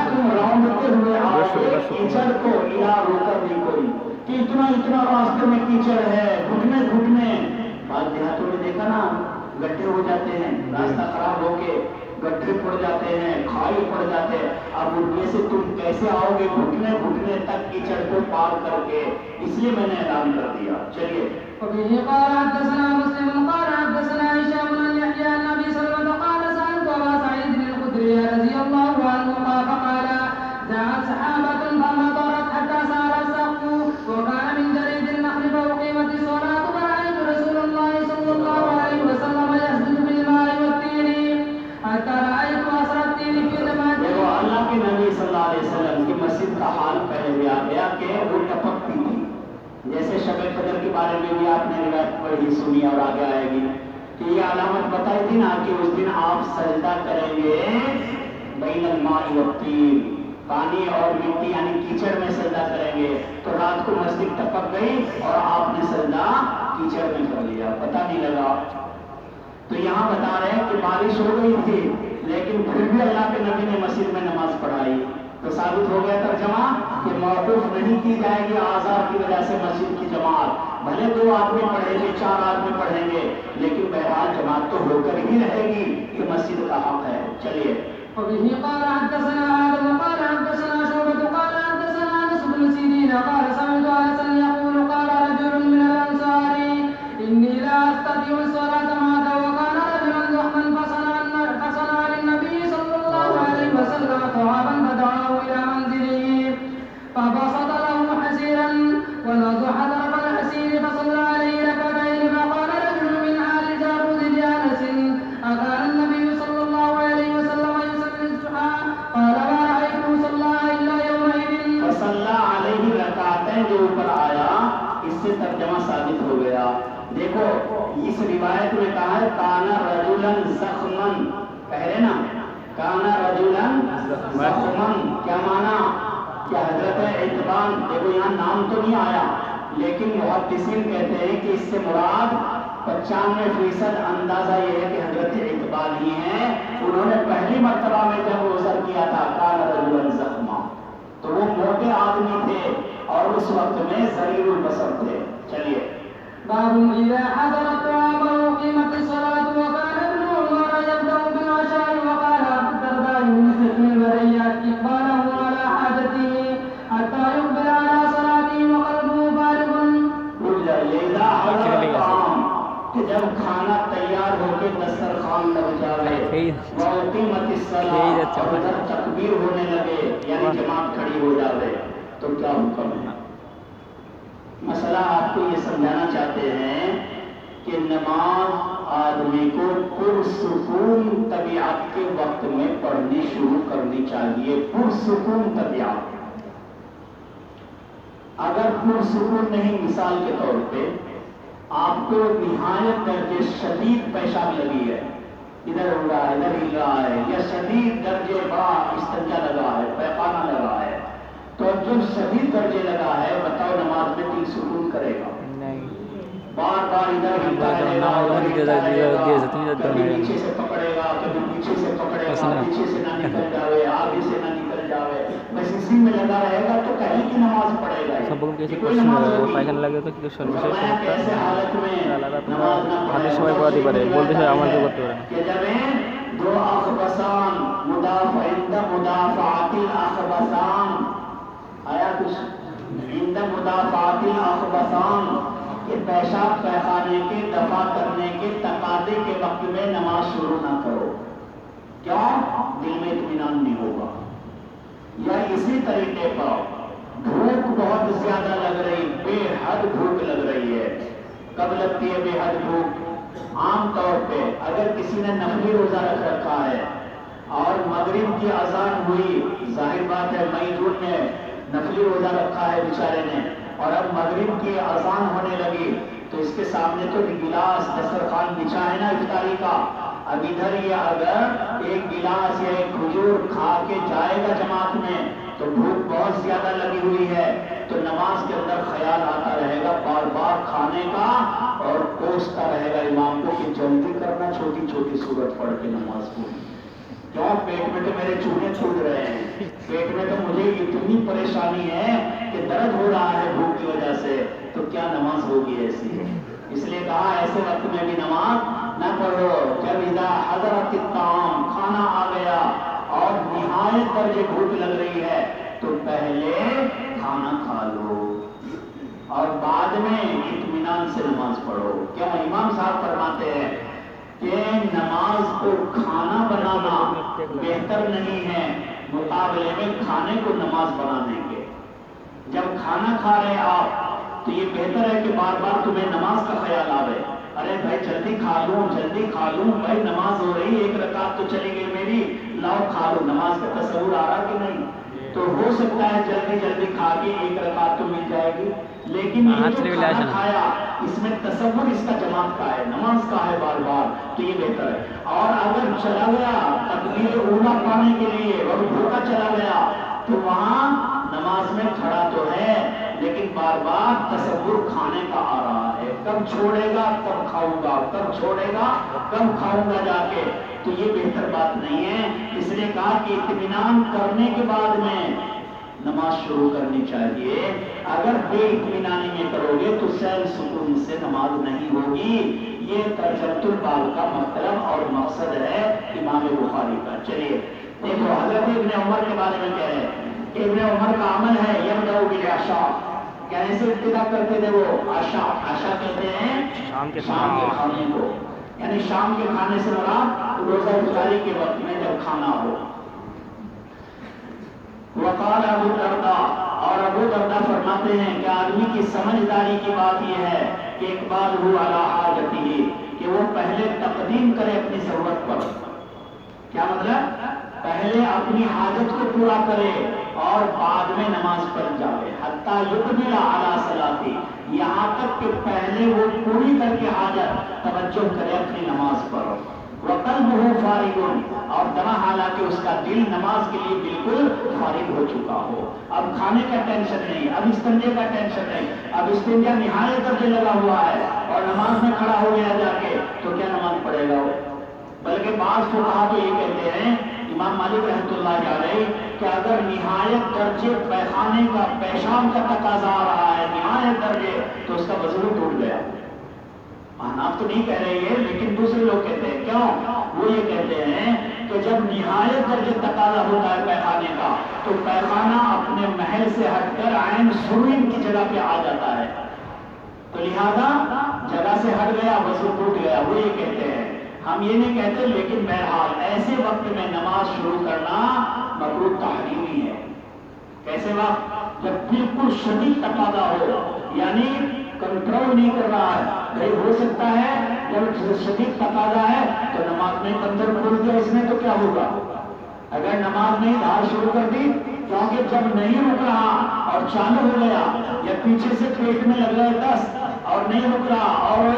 تم رونقتے ہوئے آؤ گے کیچڑ کو الا روکر نہیں کوئی کہ اتنا راستے میں کیچڑ ہے، گھٹنے گھٹنے. بعض دیہاتوں میں دیکھا نا گڈھے ہو جاتے ہیں، راستہ خراب ہو کے گڈھے پڑ جاتے ہیں، کھائی پڑ جاتے ہیں. اب ان میں سے تم کیسے آؤ گے گھٹنے گھٹنے تک کیچڑ کو پار کر کے؟ اس لیے میں نے اعلان کر دیا. چلیے وبه قال حدثنا مسلم قال حدثنا هشام بن يحيى عن ابي سلمة قال سألت ابا سعيد الخدري رضي الله عنه فقال جاءت سحابة فمطرت حتى سال السقف وكان من جريد النخل فأقيمت الصلاة فرأيت رسول الله صلى الله عليه وسلم يسجد بالماء والطين حتى رأيت أثر الطين في دماغه. دیکھو اللہ کے نبی صلی اللہ علیہ وسلم کی مسجد کا حال پہلے بھی آ گیا کہ وہ ٹپکتی تھی. جیسے شب قدر کے بارے میں بھی آپ نے روایت پڑھی سنی اور آگے آئے گی کہ یہ علامت بتائی تھی نا کہ اس دن آپ سجدہ کریں گے بین الماء والطین، پانی اور مٹی یعنی کیچڑ میں سجدہ کریں گے. تو رات کو مسجد ٹپک گئی اور آپ نے سجدہ کیچڑ میں کر لیا، پتہ نہیں لگا. تو یہاں بتا رہے ہیں کہ بارش ہو گئی تھی لیکن پھر بھی اللہ کے نبی نے مسجد میں نماز پڑھائی. تو ثابت ہو گیا ترجمہ کہ موقوف نہیں کی جائے گی آزار کی وجہ سے مسجد کی جماعت. بھلے 2 آدمی پڑھیں گے 4 آدمی پڑھیں گے لیکن بہرحال جماعت تو ہو کر ہی رہے گی، یہ مسجد کا حق ہے. چلیے وبه قال حدثنا آدم قال حدثنا شعبة قال حدثنا أنس بن سيرين قال سمعت أنسا يقول قال رجل من الأنصار إني لا أستطيع الصلاة معك وكان رجلا ضخما فصنع للنبي صلى الله عليه وسلم طعاما فدعاه إلى منزله فبسط له حسيرا ونضح طرف الحسير فصلى عليه ركعتين. فقال رجل من آل جارود لأنس أكان النبي صلى الله عليه وسلم يصلي الضحى؟ قال ما رأيته صلى إلا يومئذ. فصلى عليه ركعتين جو اوپر آیا اس سے ترجمہ ثابت ہو گیا. دیکھو اس روایت میں کہا ہے کانا رجلا زخمن، پہلے نا کانا رجلا زخمن، کیا مانا کہ حضرت اتبان. دیکھو یہاں نام تو نہیں آیا لیکن محدثین کہتے ہیں کہ اس سے مراد 95% اندازہ یہ ہے کہ حضرت اتبان ہی ہیں. انہوں نے پہلی مرتبہ میں جب عذر کیا تھا کانا رجلا زخما تو وہ موٹے آدمی تھے اور اس وقت میں ضریر البصر تھے. چلیے باب إذا حضر الطعام وأقيمت الصلاة وكان ابن عمر يبدأ بالعشاء وقال أبو الدرداء يمسك البريات إقباله على حاجته حتى يقبل على صلاته وقلبه فارغ. إذا حضر الطعام کہ جب کھانا تیار ہو کے دسترخوان لگ جائے وأقيمت الصلاة اور ادھر تکبیر ہونے لگے یعنی جماعت کھڑی ہو جائے تو کیا حکم ہے؟ مسئلہ آپ کو یہ سمجھانا چاہتے ہیں کہ نماز آدمی کو پرسکون طبیعت کے وقت میں پڑھنی شروع کرنی چاہیے. پرسکون طبیعت. اگر پرسکون نہیں، مثال کے طور پہ آپ کو نہایت درجے شدید پیشاب لگی ہے، ادھر ہو رہا ہے ادھر ہل رہا ہے، یا شدید درجے بڑا استنجا لگا ہے، پیخانہ لگا ہے، تو جب شدید درجے لگا ہے بتاؤ نماز میں دل سکون کرے گا؟ بار بار ادھر ہلتا رہے گا، ادھر ہلتا رہے گا، کبھی نیچے سے پکڑے گا، کبھی پیچھے سے پکڑے گا، پیچھے سے نہ نکل جاوے، آگے سے نہ نکل جاوے، بس اسی میں لگا رہے گا تو کہیں کی نماز پڑھے گا، یہ کوئی نماز ہوگی؟ فرمایا کہ ایسے حالت میں نماز نہ پڑھے، کہ جب دو اخبثان مدافعات الاخبثان آیا کچھ عند مدافعات الاخبثان، کہ پیشاب پیخانے کے دفاع کرنے کے تقاضے کے وقت میں نماز شروع نہ کرو، کیوں؟ دل میں اطمینان نہیں ہوگا۔ یا اسی طریقے پر بھوک بہت زیادہ لگ رہی، بے حد بھوک لگ رہی ہے، کب لگتی ہے بے حد بھوک؟ عام طور پہ اگر کسی نے نفلی روزہ رکھ رکھا ہے اور مغرب کی اذان ہوئی، ظاہر بات ہے مئی جون میں نفلی روزہ رکھا ہے بیچارے نے، اور اب مغرب کی اذان ہونے لگی تو اس کے سامنے تو گلاس دسترخوان بچھا ہے نا افطاری کا، اب ادھر یہ اگر ایک گلاس یا ایک کھجور کھا کے جائے گا جماعت میں تو بھوک بہت زیادہ لگی ہوئی ہے، تو نماز کے اندر خیال آتا رہے گا بار بار کھانے کا، اور کوستا رہے گا امام کو کہ جلدی کرنا، چھوٹی چھوٹی سورت پڑھ کے نماز پڑھی، کیوں؟ پیٹ میں تو میرے چوہے چھوٹ رہے ہیں، پیٹ میں تو مجھے اتنی پریشانی ہے کہ درد ہو رہا ہے بھوک کی وجہ سے، تو کیا نماز ہوگی ایسی؟ اس لیے کہا ایسے وقت میں بھی نماز نہ پڑھو، جب اذا حضرت الطعام، کھانا آ گیا اور نہایت درجے بھوک لگ رہی ہے تو پہلے کھانا کھا لو اور بعد میں اطمینان سے نماز پڑھو۔ کیوں؟ امام صاحب فرماتے ہیں کہ نماز کو کھانا بنانا بہتر نہیں ہے مقابلے میں کھانے کو نماز بنانے کے۔ جب کھانا کھا رہے آپ تو یہ بہتر ہے کہ بار بار تمہیں نماز کا خیال آوے، ارے بھائی جلدی کھا لوں، بھائی نماز ہو رہی، ایک رکعت تو چلی گئی میری، لاؤ کھا لو، نماز کا تصور آ رہا کہ نہیں؟ تو ہو سکتا ہے جلدی کھا کے ایک رکعت تو مل جائے گی، لیکن یہ جو کھانا کھایا اس میں تصور اس کا جماعت کا ہے، نماز کا ہے بار بار، تو یہ بہتر ہے۔ اور اگر چلا گیا تکبیر اولیٰ پانے کے لیے اور بھوکا چلا گیا تو وہاں نماز میں کھڑا تو ہے لیکن بار بار تصور کھانے کا آ رہا ہے، کب چھوڑے گا کب کھاؤں گا، کب چھوڑے گا کب کھاؤں گا جا کے، تو یہ بہتر بات نہیں ہے۔ اس لیے کہا کہ اطمینان کرنے کے بعد میں نماز شروع کرنی چاہیے، اگر بے اطمینانی میں کرو گے تو سیر سکون سے نماز نہیں ہوگی۔ یہ ترجمۃ الباب کا مطلب اور مقصد ہے امام بخاری کا۔ چلیے دیکھو حضرت ابن عمر کے بارے میں کہہ رہے ہیں، ابن عمر کا عمل ہے یبدأ بالعشاء، کیسے ابتدا کرتے تھے وہ؟ عشاء کہتے ہیں شام کے کھانے کو، یعنی شام کے کھانے سے مراد روزہ افطاری کے وقت میں جب کھانا ہو۔ وقال ابو الدرداء، اور ابو الدرداء فرماتے ہیں کہ آدمی کی سمجھداری کی بات یہ ہے کہ اقبالہ علی حاجتہ، کہ وہ پہلے تقدیم کرے اپنی ضرورت پر۔ کیا مطلب؟ پہلے اپنی حاجت کو پورا کرے اور بعد میں نماز پڑھ جائے، حتی یقبل علی صلاتی، یہاں تک کہ پہلے وہ پوری کر کے حاجت توجہ کرے اپنی نماز پر۔ وقلبہ فارغ، اور دما حالانکہ اس کا دل نماز کے لیے بالکل فارغ ہو چکا ہو، اب کھانے کا ٹینشن نہیں، اب استنجے کا ٹینشن نہیں، اب استنجا نہایت درجے لگا ہوا ہے اور نماز میں کھڑا ہو گیا جا کے، تو کیا نماز پڑھے گا وہ؟ بلکہ بعض فقہا تو یہ کہتے ہیں، امام مالک رحمۃ اللہ علیہ، کہ اگر نہایت درجے پیخانے کا پیشاب کا تقاضا آ رہا ہے نہایت درجے، تو اس کا وضو ٹوٹ گیا۔ آپ تو نہیں کہہ رہے یہ، لیکن دوسرے لوگ کہتے ہیں، کیوں؟ وہ یہ کہتے ہیں کہ جب نہایت درجے تقاضا ہوتا ہے پیخانے کا تو پیخانہ اپنے محل سے ہٹ کر عین سرین کی جگہ پہ آ جاتا ہے، تو لہذا جگہ سے ہٹ گیا، وضو ٹوٹ گیا۔ وہ یہ کہتے ہیں، ہم یہ نہیں کہتے، لیکن بہرحال ایسے وقت میں نماز شروع کرنا مکروہ تحریمی ہے۔ کیسے وقت؟ جب بالکل شدید تقاضا ہو، یعنی کنٹرول نہیں کر رہا ہے، بھائی ہو سکتا ہے جب شدید تقاضا ہے تو نماز میں بندر کھول دیا، اس میں تو کیا ہوگا؟ اگر نماز نہیں دھار شروع کر دی، کیونکہ جب نہیں رک رہا اور چالو ہو گیا، یا پیچھے سے پیٹ میں لگ رہا ہے دست اور نہیں رک رہا اور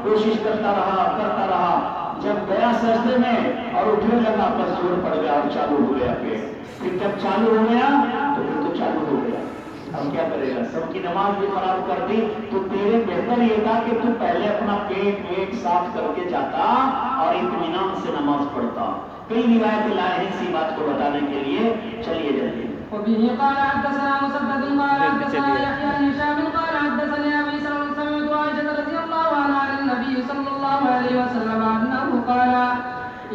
کوشش کرتا رہا، جب گیا سجدے میں اور اٹھنے لگا بس زور پڑ گیا اور چالو ہو گیا پیٹ. پھر جب چالو ہو گیا تو پھر تو چالو ہو گیا. اب کیا کرے گا؟ سب کی نماز بھی خراب کر دی. تو تیرے بہتر یہ تھا کہ تو پہلے اپنا پیٹ صاف کر کے جاتا اور اطمینان سے نماز پڑھتا. کئی روایتیں لائے ہیں اسی بات کو بتانے کے لیے. چلیے جلدی. وبه قال حدثنا مسدد قال حدثنا يحيى بن هشام قال حدثني ابي سمعت عائشة رضي الله عنها عن النبي صلى الله عليه وسلم انه قال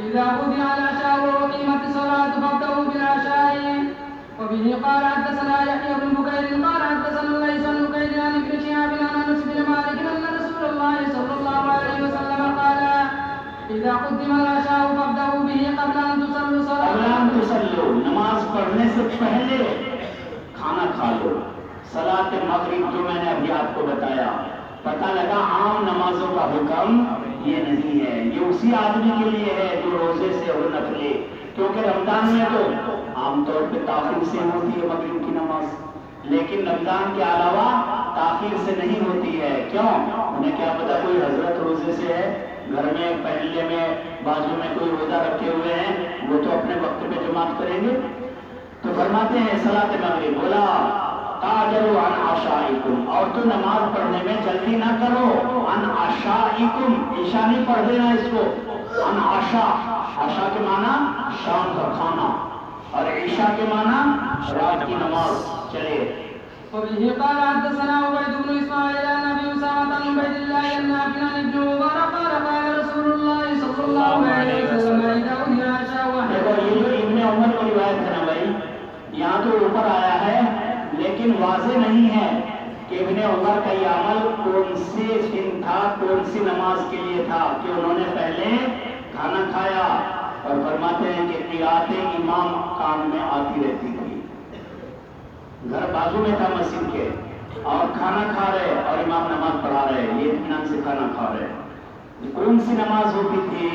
اذا قضي العشاء وقيمت الصلاة فابدأوا بالعشاء. وبه قال حدثنا يحيى بن بكير قال حدثنا ليس بن بكير عن ابن شهاب عن انس بن مالك ان رسول الله صلى الله عليه وسلم قال اذا قدم العشاء فابدأوا به قبل ان تصلوا صلاة. نماز پڑھنے سے پہلے کھانا کھا لو. صلاۃ مغرب جو میں نے ابھی آپ کو بتایا، پتہ لگا عام نمازوں کا حکم یہ نہیں ہے. یہ اسی آدمی کے لیے ہے جو روزے سے ہو نفلے، کیونکہ رمضان میں تو عام طور پہ تاخیر سے ہوتی ہے مغرب کی نماز، لیکن رمضان کے علاوہ تاخیر سے نہیں ہوتی ہے. کیوں؟ انہیں کیا پتا کوئی حضرت روزے سے ہے، گھر میں پہلے میں بازو میں کوئی روزہ رکھے ہوئے ہیں، وہ تو اپنے وقت پہ جماعت کریں گے. تو فرماتے ہیں صلاۃ مغرب بولا تاجروا عن عشائکم، اور تو نماز پڑھنے میں جلدی نہ کرو. عن عشائکم، عشاء نہیں پڑھ دینا اس کو. عن عشاء، عشاء کے معنی شام کا کھانا، اور عشاء کے معنی رات کی نماز. چلیے. وبه قال حدثنا عبيد بن اسماعيل عن ابي اسامه عن عبيد الله بن نافع عن ابن عمر قال قال رسول الله صلى الله عليه وسلم اذا قضي العشاء. دیکھو یہ جو ابن عمر کی روایت ہے نا بھائی، یہاں تو اوپر آیا ہے لیکن واضح نہیں ہے کہ ابن عمر کا یہ عمل کون سے دن تھا، کون سی نماز کے لیے تھا کہ انہوں نے پہلے کھانا کھایا. اور فرماتے ہیں کہ قرأت امام کان میں آتی رہتی تھی. گھر بازو میں تھا مسجد کے، اور کھانا کھا رہے اور امام نماز پڑھا رہے، یہ اطمینان سے کھانا کھا رہے. کون سی نماز ہوتی تھی؟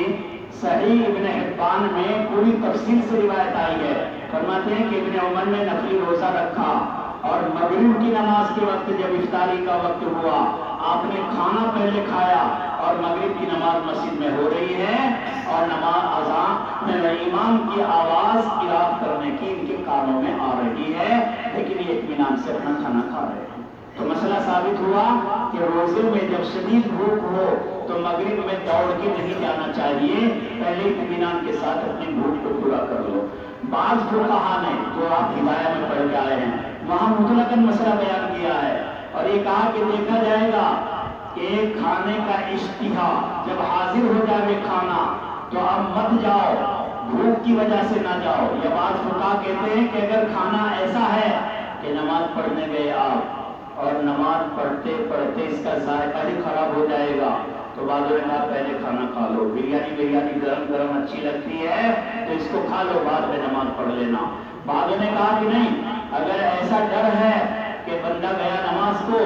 صحیح ابن حبان میں پوری تفصیل سے روایت آئی ہے. فرماتے ہیں کہ ابن عمر نے نفلی روزہ رکھا اور مغرب کی نماز کے وقت جب افطاری کا وقت ہوا، آپ نے کھانا پہلے کھایا اور مغرب کی نماز مسجد میں ہو رہی ہے اور نماز اذان میں امام کی آواز قرات کرنے کی ان کے کانوں میں آ رہی ہے، لیکن یہ اطمینان سے اپنا کھانا کھا رہے ہیں. تو مسئلہ ثابت ہوا کہ روزے میں جب شدید بھوک ہو تو مغرب میں دوڑ کے نہیں جانا چاہیے، پہلے اطمینان کے ساتھ اپنی بھوک کو پورا کر لو. بعض فقہا نے جو آپ ہدایہ میں پڑھ کے آئے ہیں وہاں مطلقاً مسئلہ بیان کیا ہے اور یہ کہا کہ دیکھا جائے گا کہ کھانے کا اشتہا جب حاضر ہو جائے کھانا تو اب مت جاؤ، بھوک کی وجہ سے نہ جاؤ. یہ بعض فقہا کہتے ہیں کہ اگر کھانا ایسا ہے کہ نماز پڑھنے گئے آپ اور نماز پڑھتے پڑھتے اس کا ذائقہ ہی خراب ہو جائے گا تو بعضوں نے کہا پہلے کھانا کھا لو. بریانی گرم گرم اچھی لگتی ہے تو اس کو کھا لو، بعد میں نماز پڑھ لینا. بعضوں نے کہا کہ نہیں، اگر ایسا ڈر ہے کہ بندہ گیا نماز کو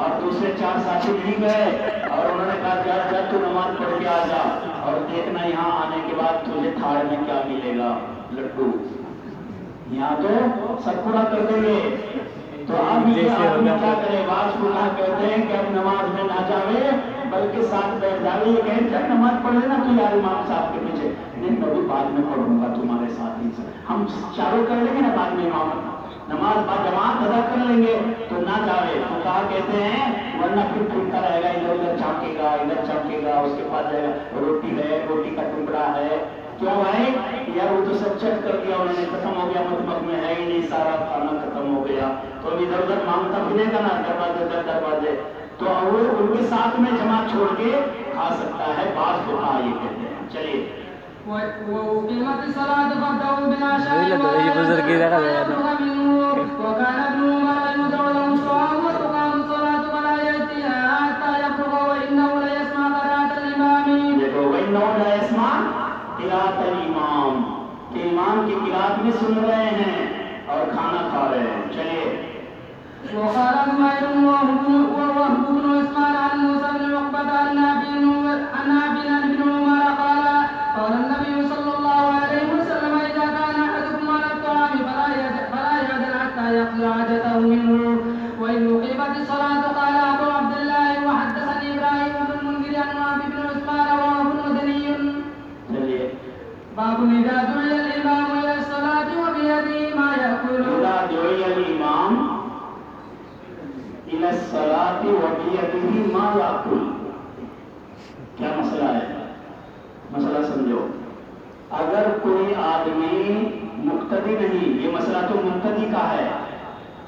اور دوسرے 4 ساتھی نہیں گئے اور انہوں نے کہا جا تو نماز پڑھ کے آ جا اور دیکھنا یہاں آنے کے بعد تجھے تھاڑ میں کیا ملے گا، لڈو. یہاں تو سب پورا کر دیں گے. تو اب یہ آدمی کیا کرے؟ بعض فقہا کہتے ہیں کہ اب نماز میں نہ جاوے بلکہ ساتھ بیٹھ جاوے. یہ کہیں جب نماز پڑھ لینا تو یار امام صاحب کے پیچھے نہیں، میں بھی بعد میں پڑھوں گا تمہارے ساتھ ہی، ہم چاروں کر لیں گے نا بعد میں امام نماز با جماعت ادا کر لیں گے تو نہ جاوے. فقہا کہتے ہیں ورنہ پھر پھرتا رہے گا، ادھر ادھر چانکے گا، ادھر چانکے گا، اس کے پاس جائے گا روٹی ہے، روٹی کا ٹکڑا ہے. کیوں بھائی؟ یار وہ تو سب چیک کر دیا انہوں نے، ختم ہو گیا، مطبخ میں ہے ہی نہیں، سارا کھانا ختم ہو گیا. تو اب ادھر ادھر مانگتا پھرے گا نا دروازے در دروازے، تو وہ ان کے ساتھ میں جماعت چھوڑ کے کھا سکتا ہے. بعض فقہا یہ کہتے ہیں. چلیے. وقيمت الصلاة فابدأوا بالعشاء وكان ابن عمر يدعو له الصلاة وتقام الصلاة فلا يأتيها حتى يفرغ وإنه ليسمع قراءة الإمام. دیکھو وإنه ليسمع قراءة الإمام، کہ امام کی قرات بھی سن رہے ہیں اور کھانا کھا رہے ہیں. چلیے. وقال زهير ووهب بن عثمان عن موسى بن عقبة عن نافع عن ابن عمر قال النبي صلى الله عليه وسلم إذا كان أحدكم على الطعام فلا يعجل حتى يقضي حاجته سمجھو، اگر کوئی آدمی مقتدی نہیں، یہ مسئلہ تو مقتدی کا ہے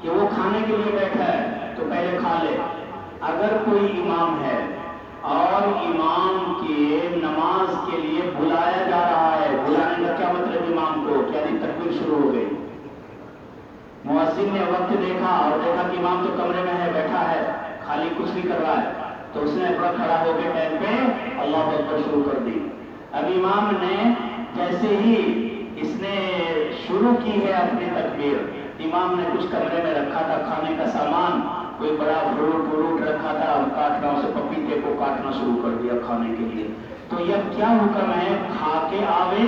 کہ وہ کھانے کے لیے بیٹھا ہے تو پہلے کھا لے. اگر کوئی امام ہے اور امام کے نماز کے لیے بلایا جا رہا ہے، بلانے کا کیا مطلب امام کو، کیا تکبیر شروع ہو گئی، مؤذن نے وقت دیکھا اور دیکھا کہ امام تو کمرے میں ہے، بیٹھا ہے، خالی کچھ نہیں کر رہا ہے، تو اس نے اپنا کھڑا ہو کے ٹائم پہ اللہ اکبر شروع کر دی. اب امام نے جیسے ہی اس نے شروع کی ہے اپنی تکبیر، امام نے کچھ کمرے میں رکھا تھا کھانے کا سامان، کوئی بڑا فروٹ رکھا تھا، کاٹنا، اسے پپیتے کو کاٹنا شروع کر دیا کھانے کے لیے. تو یہ کیا حکم ہے، کھا کے آوے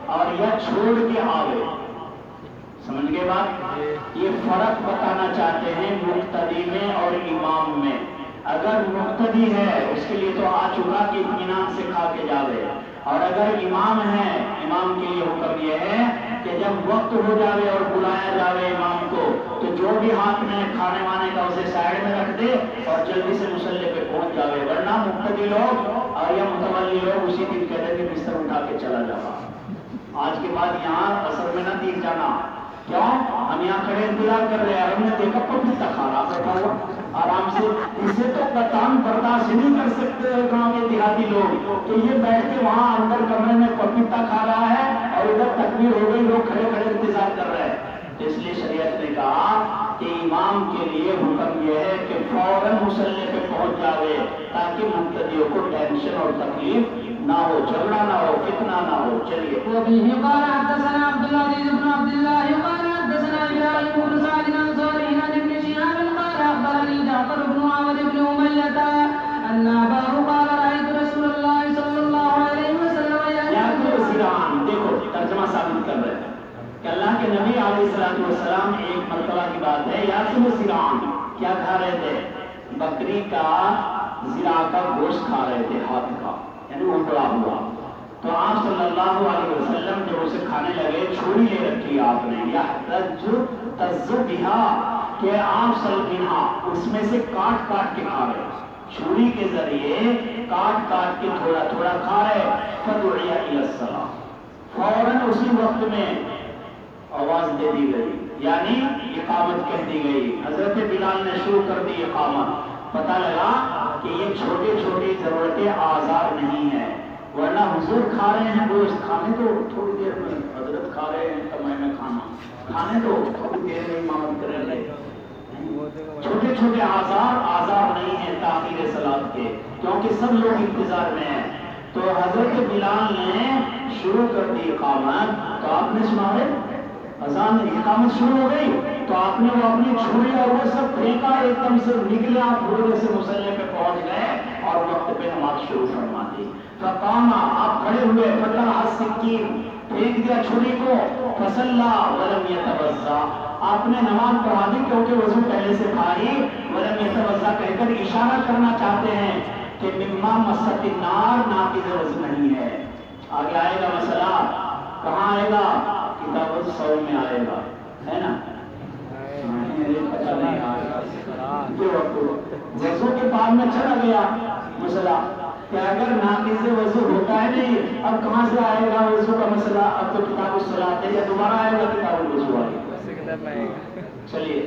اور یا چھوڑ کے آوے؟ سمجھ گئے بات؟ یہ فرق بتانا چاہتے ہیں مقتدی میں اور امام میں. اگر مقتدی ہے اس کے لیے تو آ چکا کہ اطمینان سے کھا کے جاوے، اور اگر امام ہے، امام کے لیے حکم یہ ہے کہ جب وقت ہو جاوے اور بلایا جاوے امام کو تو جو بھی ہاتھ میں کھانے وانے کا اسے سائڈ میں رکھ دے اور جلدی سے مصلی پہ پہنچ جاوے. ورنہ مقتدی لوگ اور یا متولی لوگ اسی دن کہتے ہیں کہ بستر اٹھا کے چلا جاوا، آج کے بعد یہاں اثر میں نہ دیکھ جانا. کیوں؟ ہم یہاں کھڑے انتظار کر رہے ہیں، ہم نے دیکھا پپیتا کھا رہا بیٹھا ہوا آرام سے. اسے تو قطعاً برداشت نہیں کر سکتے گاؤں کے دیہاتی لوگ کہ یہ بیٹھ کے وہاں اندر کمرے میں پپیتا کھا رہا ہے اور ادھر تکبیر ہو گئی، لوگ کھڑے کھڑے انتظار کر رہے ہیں. اس لیے شریعت نے کہا کہ امام کے لیے حکم یہ ہے کہ فوراً مصلی پہ پہنچ جاوے تاکہ مقتدیوں کو ٹینشن اور تکلیف نہ ہو، جھگڑا نہ ہو، فتنہ نہ ہو. چلیے. وبه قال حدثنا عبد العزيز بن عبد الله قال حدثنا ابراهيم بن سعد الانصاري عن ابن شهاب قال اخبرني جعفر بن عمرو بن اميه ان اباه قال رايت رسول الله صلى الله عليه وسلم یاکل. دیکھو ترجمہ ثابت کر رہے ہیں کہ اللہ کے نبی علیہ الصلوۃ والسلام ایک مرتبہ کی بات ہے، یاکل سرعان کیا کھا رہے تھے، بکری کا زرع کا گوشت کھا رہے تھے، ہاتھ کا یعنی ابلا ہوا. تو آپ صلی اللہ علیہ وسلم جب اسے کھانے لگے، چھری لے رکھی آپ نے، یا تذبیحا کہ آپ سلمینہ اس میں سے کاٹ کاٹ کے کھا رہے، چھری کے ذریعے کاٹ کاٹ کے تھوڑا تھوڑا کھا رہے. فدعی الی الصلاۃ، فوراً اسی وقت میں آواز دے دی گئی، یعنی اقامت کہہ دی گئی. حضرت بلال نے شروع کر دی اقامت. پتہ لگا کہ یہ چھوٹی چھوٹی ضرورتیں آزار نہیں ہیں، ورنہ حضور کھا رہے ہیں گوشت، کھانے تو تھوڑی دیر میں، حضرت کھا رہے ہیں کمائے میں کھانے تو تھوڑی دیر میں امامت کریں گے. چھوٹے چھوٹے آزار نہیں ہیں تاخیر صلاۃ کے، کیونکہ سب لوگ انتظار میں ہیں. تو حضرت بلال نے شروع کر دی اقامت، تو آپ نے سنا ہے اذان اقامت شروع ہو گئی تو آپ نے وہ اپنی چھری اور وہ سب پھینکا، ایک دم سے نکلے، آپ پورے سے مصلی پہ پہنچ گئے اور وقت پہ نماز شروع فرما دی. فقام، آپ کھڑے ہوئے، فتح السکین، پھینک دیا چھری کو، فصلا ولم یتوضا، آپ نے نماز پڑھا دی کیونکہ وضو پہلے سے تھا ہی. ولم یتوضا کہہ کر اشارہ کرنا چاہتے ہیں کہ مما مست النار ناقض وضو نہیں ہے. آگے آئے گا مسئلہ، کہاں آئے گا؟ کتاب الصوم میں آئے گا، ہے نا؟ پتہ نہیں آئے گا وضو کے بعد میں چلا گیا مسئلہ کہ اگر ناقض وضو ہوتا ہے نہیں، اب کہاں سے آئے گا وضو کا مسئلہ؟ اب تو کتاب الصلاۃ ہے، یا دوبارہ آئے گا کتاب الوضو آئے گا. چلیے.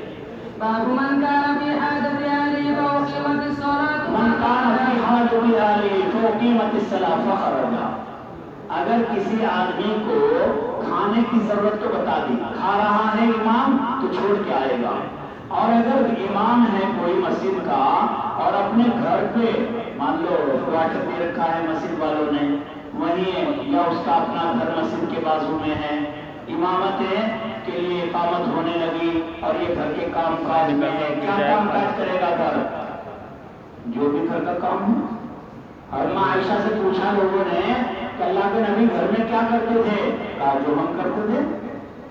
باب من كان في حاجة أهله فأقيمت الصلاة من كان في حاجة أهله فأقيمت الصلاة فخرج. اگر کسی آدمی کو کھانے کی ضرورت تو بتا دی، کھا رہا ہے امام تو چھوڑ کے آئے گا. اور اگر امام ہے کوئی مسجد کا اور اپنے گھر پہ مان لو کوارٹر دے رکھا ہے مسجد والوں نے وہیں، یا اس کا اپنا گھر مسجد کے بازو میں ہے، امامت کے لیے اقامت ہونے لگی اور یہ گھر کے کام کاج میں ہے، کیا کام کاج کرے گا گھر؟ جو بھی گھر کا کام ہے. اور ماں عائشہ سے پوچھا لوگوں نے کہ اللہ کے نبی گھر میں کیا کرتے تھے؟ کہا جو ہم کرتے تھے.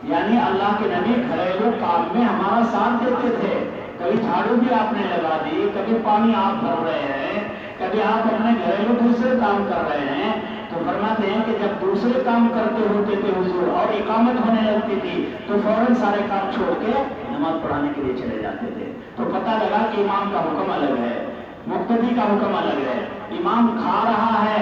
یعنی اللہ کے نبی گھریلو کام میں ہمارا ساتھ دیتے تھے. کبھی جھاڑو بھی آپ نے لگا دی، کبھی پانی آپ بھر رہے ہیں، کبھی آپ اپنے گھریلو دوسرے کام کر رہے ہیں. تو فرماتے ہیں کہ جب دوسرے کام کرتے ہوتے تھے حضور اور اقامت ہونے لگتی تھی تو فوراً سارے کام چھوڑ کے نماز پڑھانے کے لیے چلے جاتے تھے. تو پتہ لگا کہ امام کا حکم الگ ہے، مقتدی کا حکم الگ ہے. امام کھا رہا ہے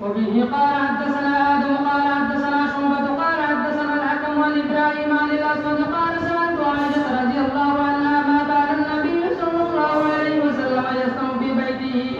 وبه قال حدثنا آدم قال حدثنا شعبة قال حدثنا الحكم عن إبراهيم عن الأسود قال سمعت عائشة رضي الله عنها ما كان النبي صلى الله عليه وسلم يصنع في بيته.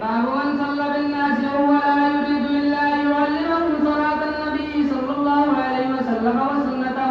باب من صلى بالناس وهو لا يريد إلا أن يعلمهم صلاة النبي صلى الله عليه وسلم وسنته.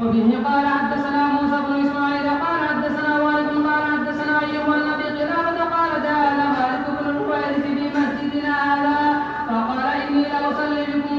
وبه قال حدثنا موسى بن إسماعيل قال حدثنا والد قال حدثنا أيوب عن أبي قلابة قال جاء مالك بن الحويرث في مسجدنا هذا فقال إني لأصلي بكم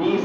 20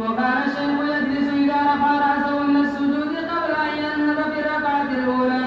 وكان الشيخ يجلس إذا رفع رأسه من السجود قبل أن ينهض في الركعة الأولى।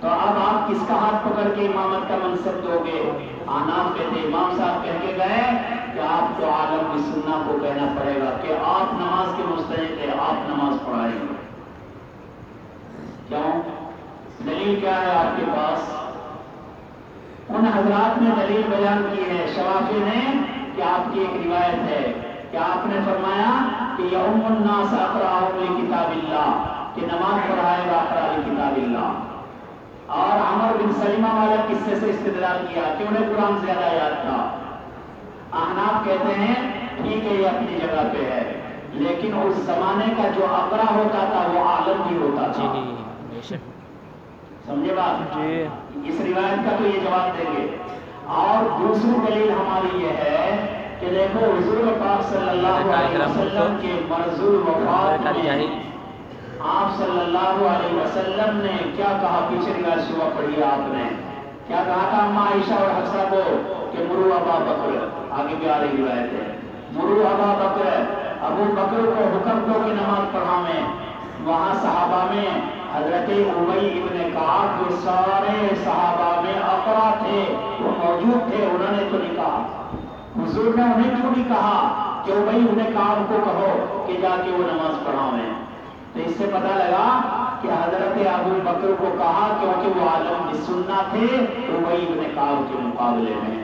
تو اب آپ کس کا ہاتھ پکڑ کے امامت کا منصب دو گے؟ احناف کہتے امام صاحب کہہ کے گئے کہ آپ کو عالم بالسنہ کو کہنا پڑے گا کہ آپ نماز کے مستحق ہیں، آپ نماز پڑھائیں گے۔ کیوں؟ دلیل کیا ہے آپ کے پاس؟ ان حضرات نے دلیل بیان کی ہے شوافی نے کہ آپ کی ایک روایت ہے کہ آپ نے فرمایا کہ یوم الناس اقرأہم لکتاب اللہ، کہ نماز پڑھائے گا اقرأ لکتاب اللہ۔ اور عمر بن سلمہ والا قصے سے استدلال کیا کہ انہیں قرآن زیادہ یاد تھا۔ احناف کہتے ہیں ٹھیک ہے یہ اپنی جگہ پہ ہے، لیکن اس زمانے کا جو اقرا ہوتا تھا وہ عالم بھی ہوتا تھا۔ سمجھے بات؟ اس روایت کا تو یہ جواب دیں گے۔ اور دوسری دلیل ہماری یہ ہے کہ دیکھو حضور پاک صلی اللہ علیہ وسلم کے مرض الوفات میں آپ صلی اللہ علیہ وسلم نے کیا کہا؟ پیچھے روایت شروع پڑھی آپ نے کیا کہا تھا اما عائشہ اور حفصہ کو کہ مرو ابا بکر، آگے بھی آ رہی روایت ہے، مرو ابا بکر، ابو بکر کو حکم دو کہ نماز پڑھائیں۔ وہاں صحابہ میں حضرت ابی ابن کعب جو سارے صحابہ میں اقرا تھے وہ موجود تھے، انہوں نے تو نہیں کہا۔ حضور نے انہیں کیوں نہیں کہا کہ ابی ابن کعب کو کہو کہ جا کے وہ نماز پڑھائیں؟ تو اس سے پتہ لگا کہ حضرت ابو بکر کو کہا کیونکہ وہ عالم بالسنہ تھے ابی ابن کعب کے مقابلے میں۔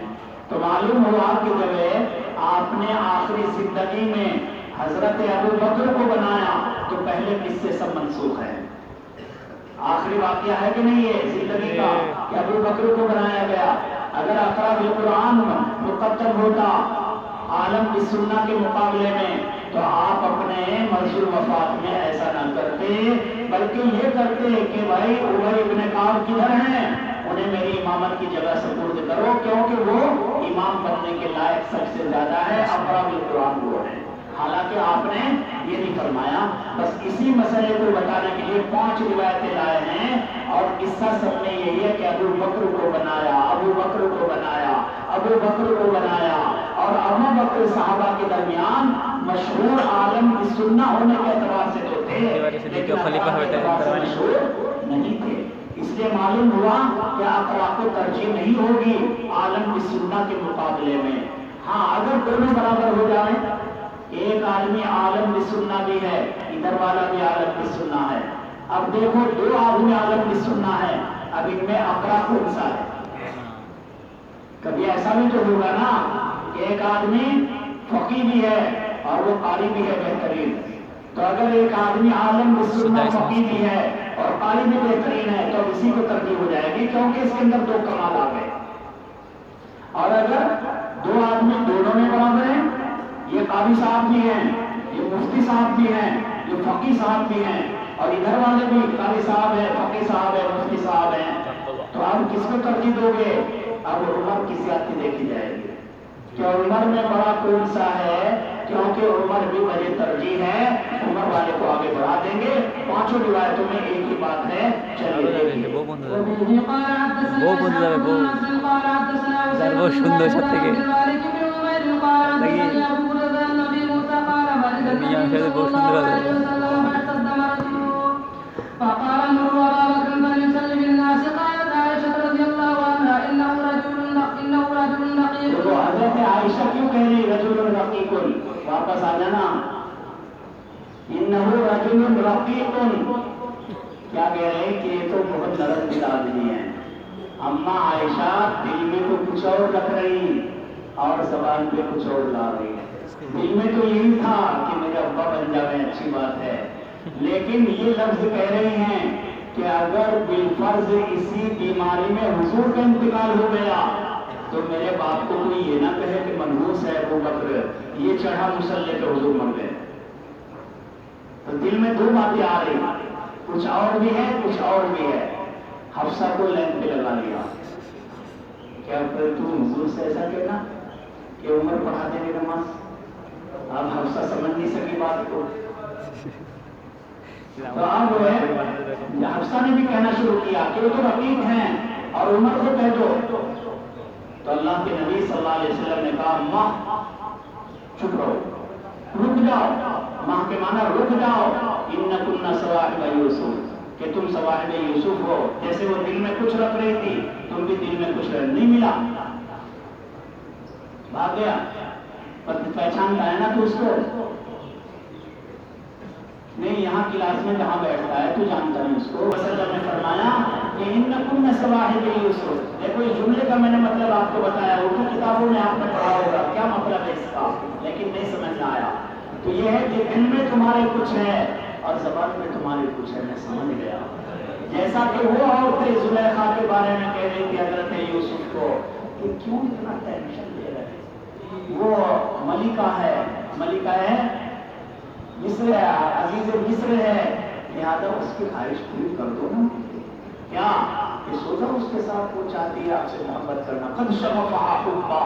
تو معلوم ہوا کہ جب آپ نے آخری زندگی میں حضرت ابو بکر کو بنایا تو پہلے قصے سب منسوخ ہیں۔ آخری واقعہ ہے کہ نہیں یہ زندگی کا کہ ابو بکر کو بنایا گیا؟ اگر اقرا بالقرآن مقدم ہوتا عالم بالسنہ کے مقابلے میں تو آپ اپنے مرض الوفات میں ایسا نہ کرتے، بلکہ یہ کرتے کہ بھائی ابی ابن کعب کدھر ہیں، انہیں میری امامت کی جگہ سپرد کرو کیونکہ وہ امام بننے کے لائق سب سے زیادہ ہے، اقرا بالقرآن وہ ہے۔ حالانکہ آپ نے یہ نہیں فرمایا۔ بس اسی مسئلے کو بتانے کے لیے 5 روایتیں لائے ہیں اور قصہ سب میں یہی ہے کہ ابو بکر کو بنایا، ابو بکر کو بنایا، ابو بکر کو بنایا۔ اور ابو بکر صحابہ کے درمیان مشہور عالم کی سنہ ہونے کے اعتبار سے تو تھے لیکن مشہور نہیں تھے۔ اس لیے معلوم ہوا کہ اقرا کو ترجیح نہیں ہوگی عالم کی سنہ کے مقابلے میں۔ ہاں اگر دونوں برابر ہو جائیں، ایک آدمی عالم بالسنہ بھی ہے، ادھر والا بھی عالم بالسنہ ہے، اب دیکھو 2 آدمی عالم بالسنہ ہے، اب ان میں اقرا کون سا ہے؟ کبھی ایسا بھی تو ہوگا نا کہ ایک آدمی فقیہ بھی ہے اور وہ قاری بھی ہے بہترین، تو اگر ایک آدمی عالم بالسنہ فقیہ بھی ہے اور قاری بھی بہترین ہے تو اسی کو ترجیح ہو جائے گی کیونکہ اس کے اندر 2 کمال آ گئے۔ اور اگر 2 آدمی دونوں میں برابر ہیں، یہ قاضی صاحب بھی ہیں، یہ مفتی صاحب بھی ہیں، یہ فقیہ صاحب بھی ہیں اور ادھر والے بھی قاضی صاحب ہیں، فقیہ صاحب ہیں، مفتی صاحب ہیں، تو آپ کس کو ترجیح دو گے؟ اب عمر کی زیادتی دیکھی جائے گی کہ عمر میں بڑا کون سا ہے، کیونکہ عمر بھی وجہ ترجیح ہے، عمر والے کو آگے بڑھا دیں گے۔ 5 روایتوں میں ایک ہی بات ہے، چلیے دیکھیے۔ حضرت عائشہ کیوں کہہ رہی رجل رقیق؟ واپس آ جانا، انہو رجل رقیق، کیا کہہ رہے ہیں کہ یہ تو بہت نرم دل آدمی ہے۔ اما عائشہ دل میں تو کچھ اور رکھ رہی اور زبان پہ کچھ اور لا رہی ہے۔ دل میں تو یہی تھا کہ میرے ابا بن جائے، اچھی بات ہے، لیکن یہ لفظ کہہ رہے ہیں کہ اگر بالفرض اسی بیماری میں حضور کا انتقال ہو گیا تو میرے باپ کو کوئی یہ نہ کہے کہ منحوس ہے ابو بکر، یہ چڑھا مصلی پہ حضور مر گئے۔ تو دل میں 2 باتیں آ رہی، کچھ اور بھی ہے، کچھ اور بھی ہے۔ حفصہ کو لین پہ لگا لیا، کیا پھر تو حضور سے ایسا کہنا کہ عمر پڑھا دیں گے نماز؟ اب حفصہ سمجھ نہیں سکی بات کو، تو اب حفصہ نے بھی کہنا شروع کیا کہ وہ تو رقیق ہیں اور عمر کو کہہ دو۔ تو اللہ کے نبی صلی اللہ علیہ وسلم نے کہا ماں چپ رہو، رک جاؤ، ماں کے معنی رک جاؤ، انکن صواحب یوسف، کہ تم صواحب یوسف ہو، جیسے وہ دل میں کچھ رکھ رہی تھی تم بھی دل میں کچھ نہیں ملا، بھاگ گیا، پہچانتا ہے نا تو اس کو نہیں، یہاں کلاس میں جہاں بیٹھتا ہے تو جانتا نہیں اس کو۔ وسلم نے فرمایا کہ انکم صواحب یوسف، دیکھو اس جملے کا میں نے مطلب آپ کو بتایا، اردو کتابوں میں آپ نے پڑھا ہوگا کیا مطلب ہے اس کا، لیکن نہیں سمجھ میں آیا۔ تو یہ ہے کہ دل میں تمہارے کچھ ہے اور زبان میں تمہارے کچھ ہے، میں سمجھ گیا۔ جیسا کہ وہ عورتیں زلیخا کے بارے میں کہہ رہی تھی حضرت یوسف کو کہ کیوں اتنا ٹینشن لے رہے، وہ ملکہ ہے، ملکہ ہے مصر ہے، عزیز مصر ہے، لہذا اس کی خواہش پوری کر دو نا۔ کیا کہ سوچا اس کے ساتھ وہ چاہتی ہے آپ سے محبت کرنا، قد شغفها حبا،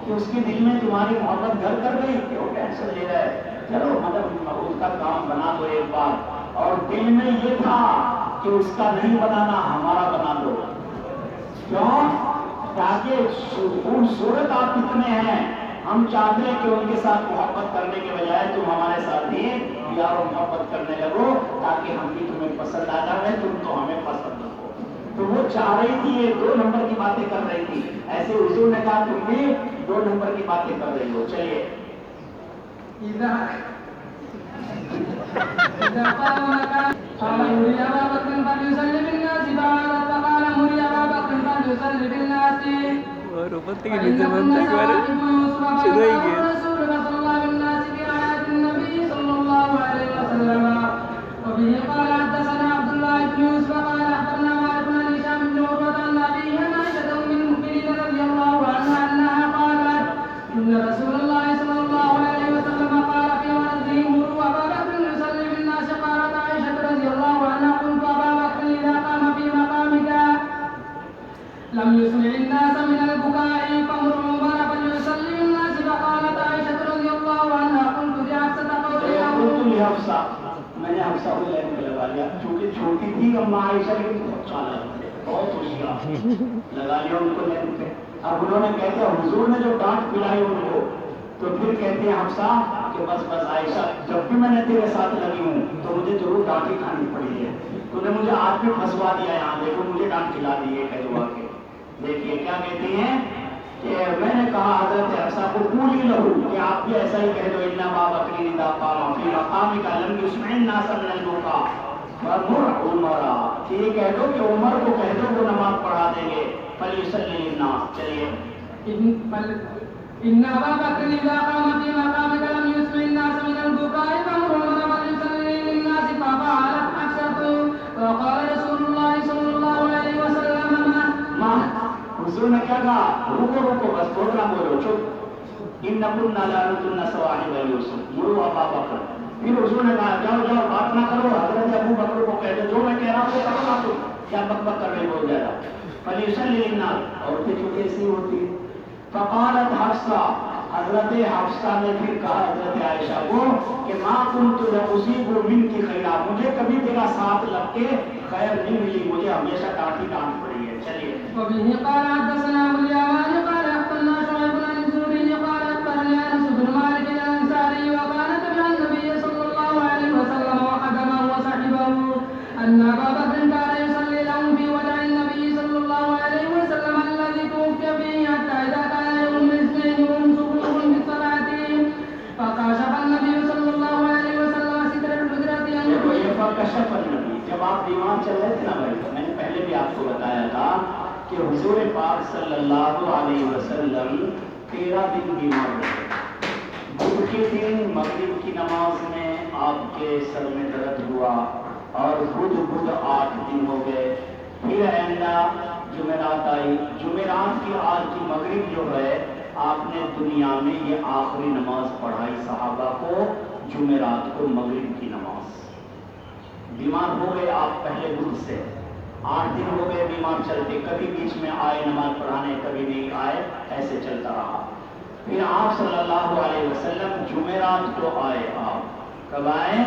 کہ اس کے دل میں تمہاری محبت گھر کر گئی، کہ وہ ٹینشن لے رہا ہے، چلو مطلب اس کا کام بنا دو ایک بار، اور دل میں یہ تھا کہ اس کا نہیں بنانا ہمارا بنا دو، کیوں؟ تاکہ خوبصورت آپ کتنے ہیں، ہم چاہتے ہیں کہ ان کے ساتھ محبت کرنے کے بجائے تم ہمارے ساتھ ہی پیار و محبت کرنے لگو، تاکہ ہم بھی تمہیں پسند آ جائے، تم تو ہمیں پسند رکھو۔ تو وہ چاہ رہی تھی، یہ 2 نمبر کی باتیں کر رہی تھی، ایسے حضور نے کہا تم بھی 2 نمبر کی باتیں کر رہی ہو۔ چلیے قال مري أبا بكر فليصلي بالناس فعادت فقال مري أبا بكر فليصلي بالناس فإنكن صواحب يوسف فأمره الرسول فصلى بالناس في حياة النبي صلى الله عليه وسلم. وبه قال حدثنا عبد الله بن يوسف قال أخبرنا مالك عن هشام بن عروة عن أبيه عن عائشة أم المؤمنين رضي الله عنها أنها قالت إن رسول الله صلى الله عليه وسلم قال في مرضه مروا أبا بكر يصلي بالناس. قالت عائشة رضي الله عنها قلت أبا بكر إذا قام في مقامك لم يسمع الناس من البكاء فمر عمر فليصلي بالناس. فقالت عائشة رضي الله عنها قلت لحفصة حفصہ، میں نے حفصہ کو لائن پہ لگا لیا، چونکہ چھوٹی تھی اما عائشہ لیکن بہت چالاک، بہت ہوشیار، لگا لیا ان کو لائن پہ۔ اب انہوں نے کہتے ہیں حضور نے جو ڈانٹ پلائی ان کو، تو پھر کہتے ہیں حفصہ کہ بس بس عائشہ، جب بھی میں نے تیرے ساتھ لگی ہوں تو مجھے ضرور ڈانٹ ہی کھانی پڑی ہے، تو نے مجھے آج بھی پھنسوا دیا، یہاں دیکھو مجھے ڈانٹ کھلا دی ہے کہلوا کے۔ دیکھیے کیا کہتی ہیں کہ میں نے کہا حضرت حفصہ کو قولی لہو کہ آپ بھی ایسا ہی کہہ دو، ان ابا بکر اذا قام فی مقامک لم یسمع الناس من البکاء فمر عمر، کہ یہ کہہ دو کہ عمر کو کہہ دو وہ نماز پڑھا دیں گے، فلیصلی للناس۔ چلیے إن أبا بكر إذا قام في مقامك لم يسمع الناس من البكاء فمر عمر فليصلي للناس. ففعلت حفصة وقال رسول الله صلى الله عليه وسلم ما حضور نے کیا کہا، رکو رکو بس بولنا بولو، چپ، انکن لعنتن صواحب یوسف مروا ابا بکر۔ پھر حضور نے کہا جاؤ جاؤ بات نہ کرو، حضرت ابو بکر کو کہہ دو جو میں کہہ رہا ہوں وہ کرو نا، تم کیا بک بک کر رہے ہو جائے گا۔ فلیصلی للناس، عورتیں چھوٹی ایسی ہوتی ہے۔ فقالت حفصہ، حضرت حفصہ نے پھر کہا حضرت عائشہ کو کہ ما کنت لاصیب منک خیرا، مجھے کبھی تیرا ساتھ لگ کے خیر نہیں ملی، مجھے ہمیشہ ڈانٹ ہی ڈانٹ پڑی ہے۔ چلیے وبه قال حدثنا أبو اليمان قال أخبرنا شعيب عن الزهري قال أخبرني أنس بن مالك الأنصاري وكان تبع النبي صلى الله عليه وسلم وخدمه وصحبه أن أبا بكر كان يصلي لهم في وداع النبي صلى الله عليه وسلم الذي توفي فيه حتى إذا كان يوم الاثنين وهم صفوف بالصلاة فكشف النبي صلى الله عليه وسلم ستر الحجرة فكشف النبي، جب آپ بیمار چل رہے تھے نا بھائی، میں نے پہلے بھی آپ کو بتایا تھا کہ حضور پاک صلی اللہ علیہ وسلم 13 دن بیمار رہے۔ بدھ کے دن مغرب کی نماز میں آپ کے سر میں درد ہوا اور بدھ 8 دن ہو گئے، پھر آئندہ جمعرات آئی، جمعرات کی آج کی مغرب جو ہے آپ نے دنیا میں یہ آخری نماز پڑھائی صحابہ کو، جمعرات کو مغرب کی نماز۔ بیمار ہو گئے آپ پہلے بدھ سے، 8 دن ہو گئے بیمار چلتے، کبھی بیچ میں آئے نماز پڑھانے کبھی نہیں آئے، ایسے چلتا رہا۔ پھر آپ صلی اللہ علیہ وسلم جمعرات کو آئے، آپ کب آئے؟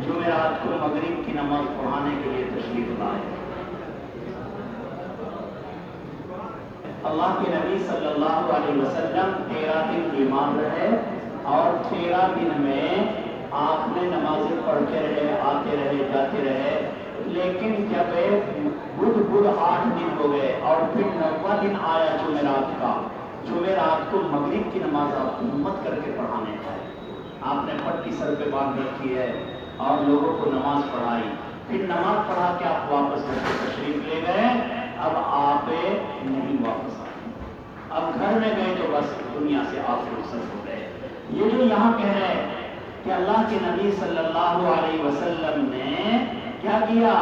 جمعرات کو مغرب کی نماز پڑھانے کے لیے تشریف لائے۔ اللہ کے نبی صلی اللہ علیہ وسلم 13 دن بیمار رہے اور 13 دن میں آپ نے نمازیں پڑھتے رہے، آتے رہے، جاتے رہے، لیکن جب بدھ 8 دن ہو گئے اور پھر 9واں دن آیا جمعرات کا، جمعرات کو مغرب کی نماز آپ ہمت کر کے پڑھانے آئے، آپ نے پٹی سر پہ باندھ رکھی ہے اور لوگوں کو نماز پڑھائی، پھر نماز پڑھا کے آپ واپس گھر سے تشریف لے گئے، اب آپ نہیں واپس آئے، اب گھر میں گئے تو بس دنیا سے آپ رخصت ہو گئے۔ یہ جو یہاں کہہ رہے ہیں کہ اللہ کے نبی صلی اللہ علیہ وسلم نے کیا کیا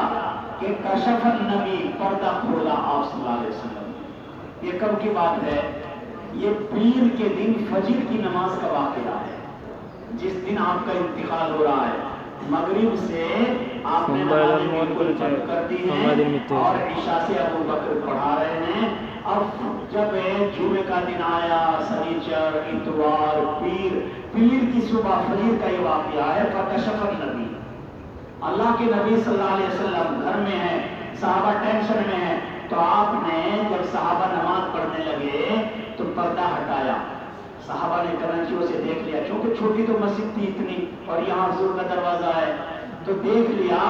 کہ کشف النبی، پردہ کھولا آپ صلی اللہ علیہ وسلم، یہ کب کی بات ہے؟ یہ پیر کے دن فجر کی نماز کا واقعہ ہے، جس دن آپ کا انتقال ہو رہا ہے۔ مغرب سے آپ نے نمازیں بالکل بند کر دی ہیں اور عشاء سے ابو بکر پڑھا رہے ہیں۔ اب جب جمعے کا دن آیا، سنیچر، اتوار، پیر کی صبح فجر کا یہ واقعہ ہے۔ فکشف النبی، اللہ کے نبی صلی اللہ علیہ وسلم گھر میں ہیں، صحابہ ٹینشن میں ہیں، تو آپ نے جب صحابہ نماز پڑھنے لگے تو پردہ ہٹایا، صحابہ نے کرنچیوں سے دیکھ لیا، چونکہ چھوٹی تو مسجد تھی اتنی اور یہاں حضور کا دروازہ ہے، تو دیکھ لیا،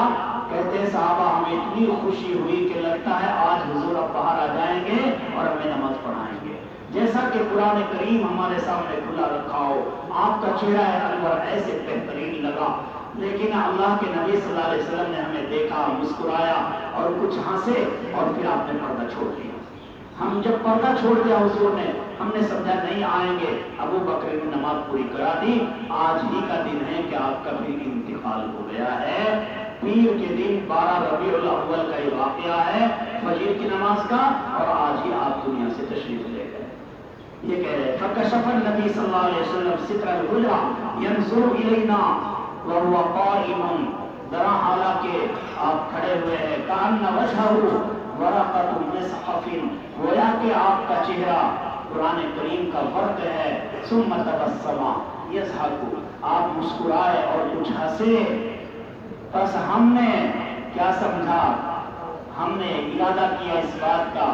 کہتے ہیں صحابہ ہمیں اتنی خوشی ہوئی کہ لگتا ہے آج حضور اب باہر آ جائیں گے اور ہمیں نماز پڑھائیں گے، جیسا کہ قرآن کریم ہمارے سامنے کھلا رکھا ہو، آپ کا چہرہ انور ایسے بہترین لگا، لیکن اللہ کے نبی صلی اللہ علیہ وسلم نے ہمیں دیکھا، مسکرایا اور کچھ ہنسے اور پھر آپ نے پردہ چھوڑ دیا۔ ہم جب پردہ چھوڑ دیا حضور نے، ہم نے سمجھا نہیں آئیں گے، ابو بکر نے نماز پوری کرا دی۔ آج ہی کا دن ہے کہ آپ کا بھی انتقال ہو گیا ہے، پیر کے دن 12 ربیع الاول کا یہ واقعہ ہے فجر کی نماز کا، اور آج ہی آپ دنیا سے تشریف لے گئے۔ یہ کہہ رہے فکشف النبی صلی اللہ علیہ وسلم ستر الحجرہ ینظر الینا وهو قائم، ذرا حالانکہ آپ کھڑے ہوئے ہیں، کأن وجهه ورقۃ مصحف، گویا کہ آپ کا چہرہ قرآن کریم کا ورق ہے، ثم تبسم یضحک، آپ مسکرائے اور کچھ ہنسے، بس ہم نے کیا سمجھا، ہم نے ارادہ کیا اس بات کا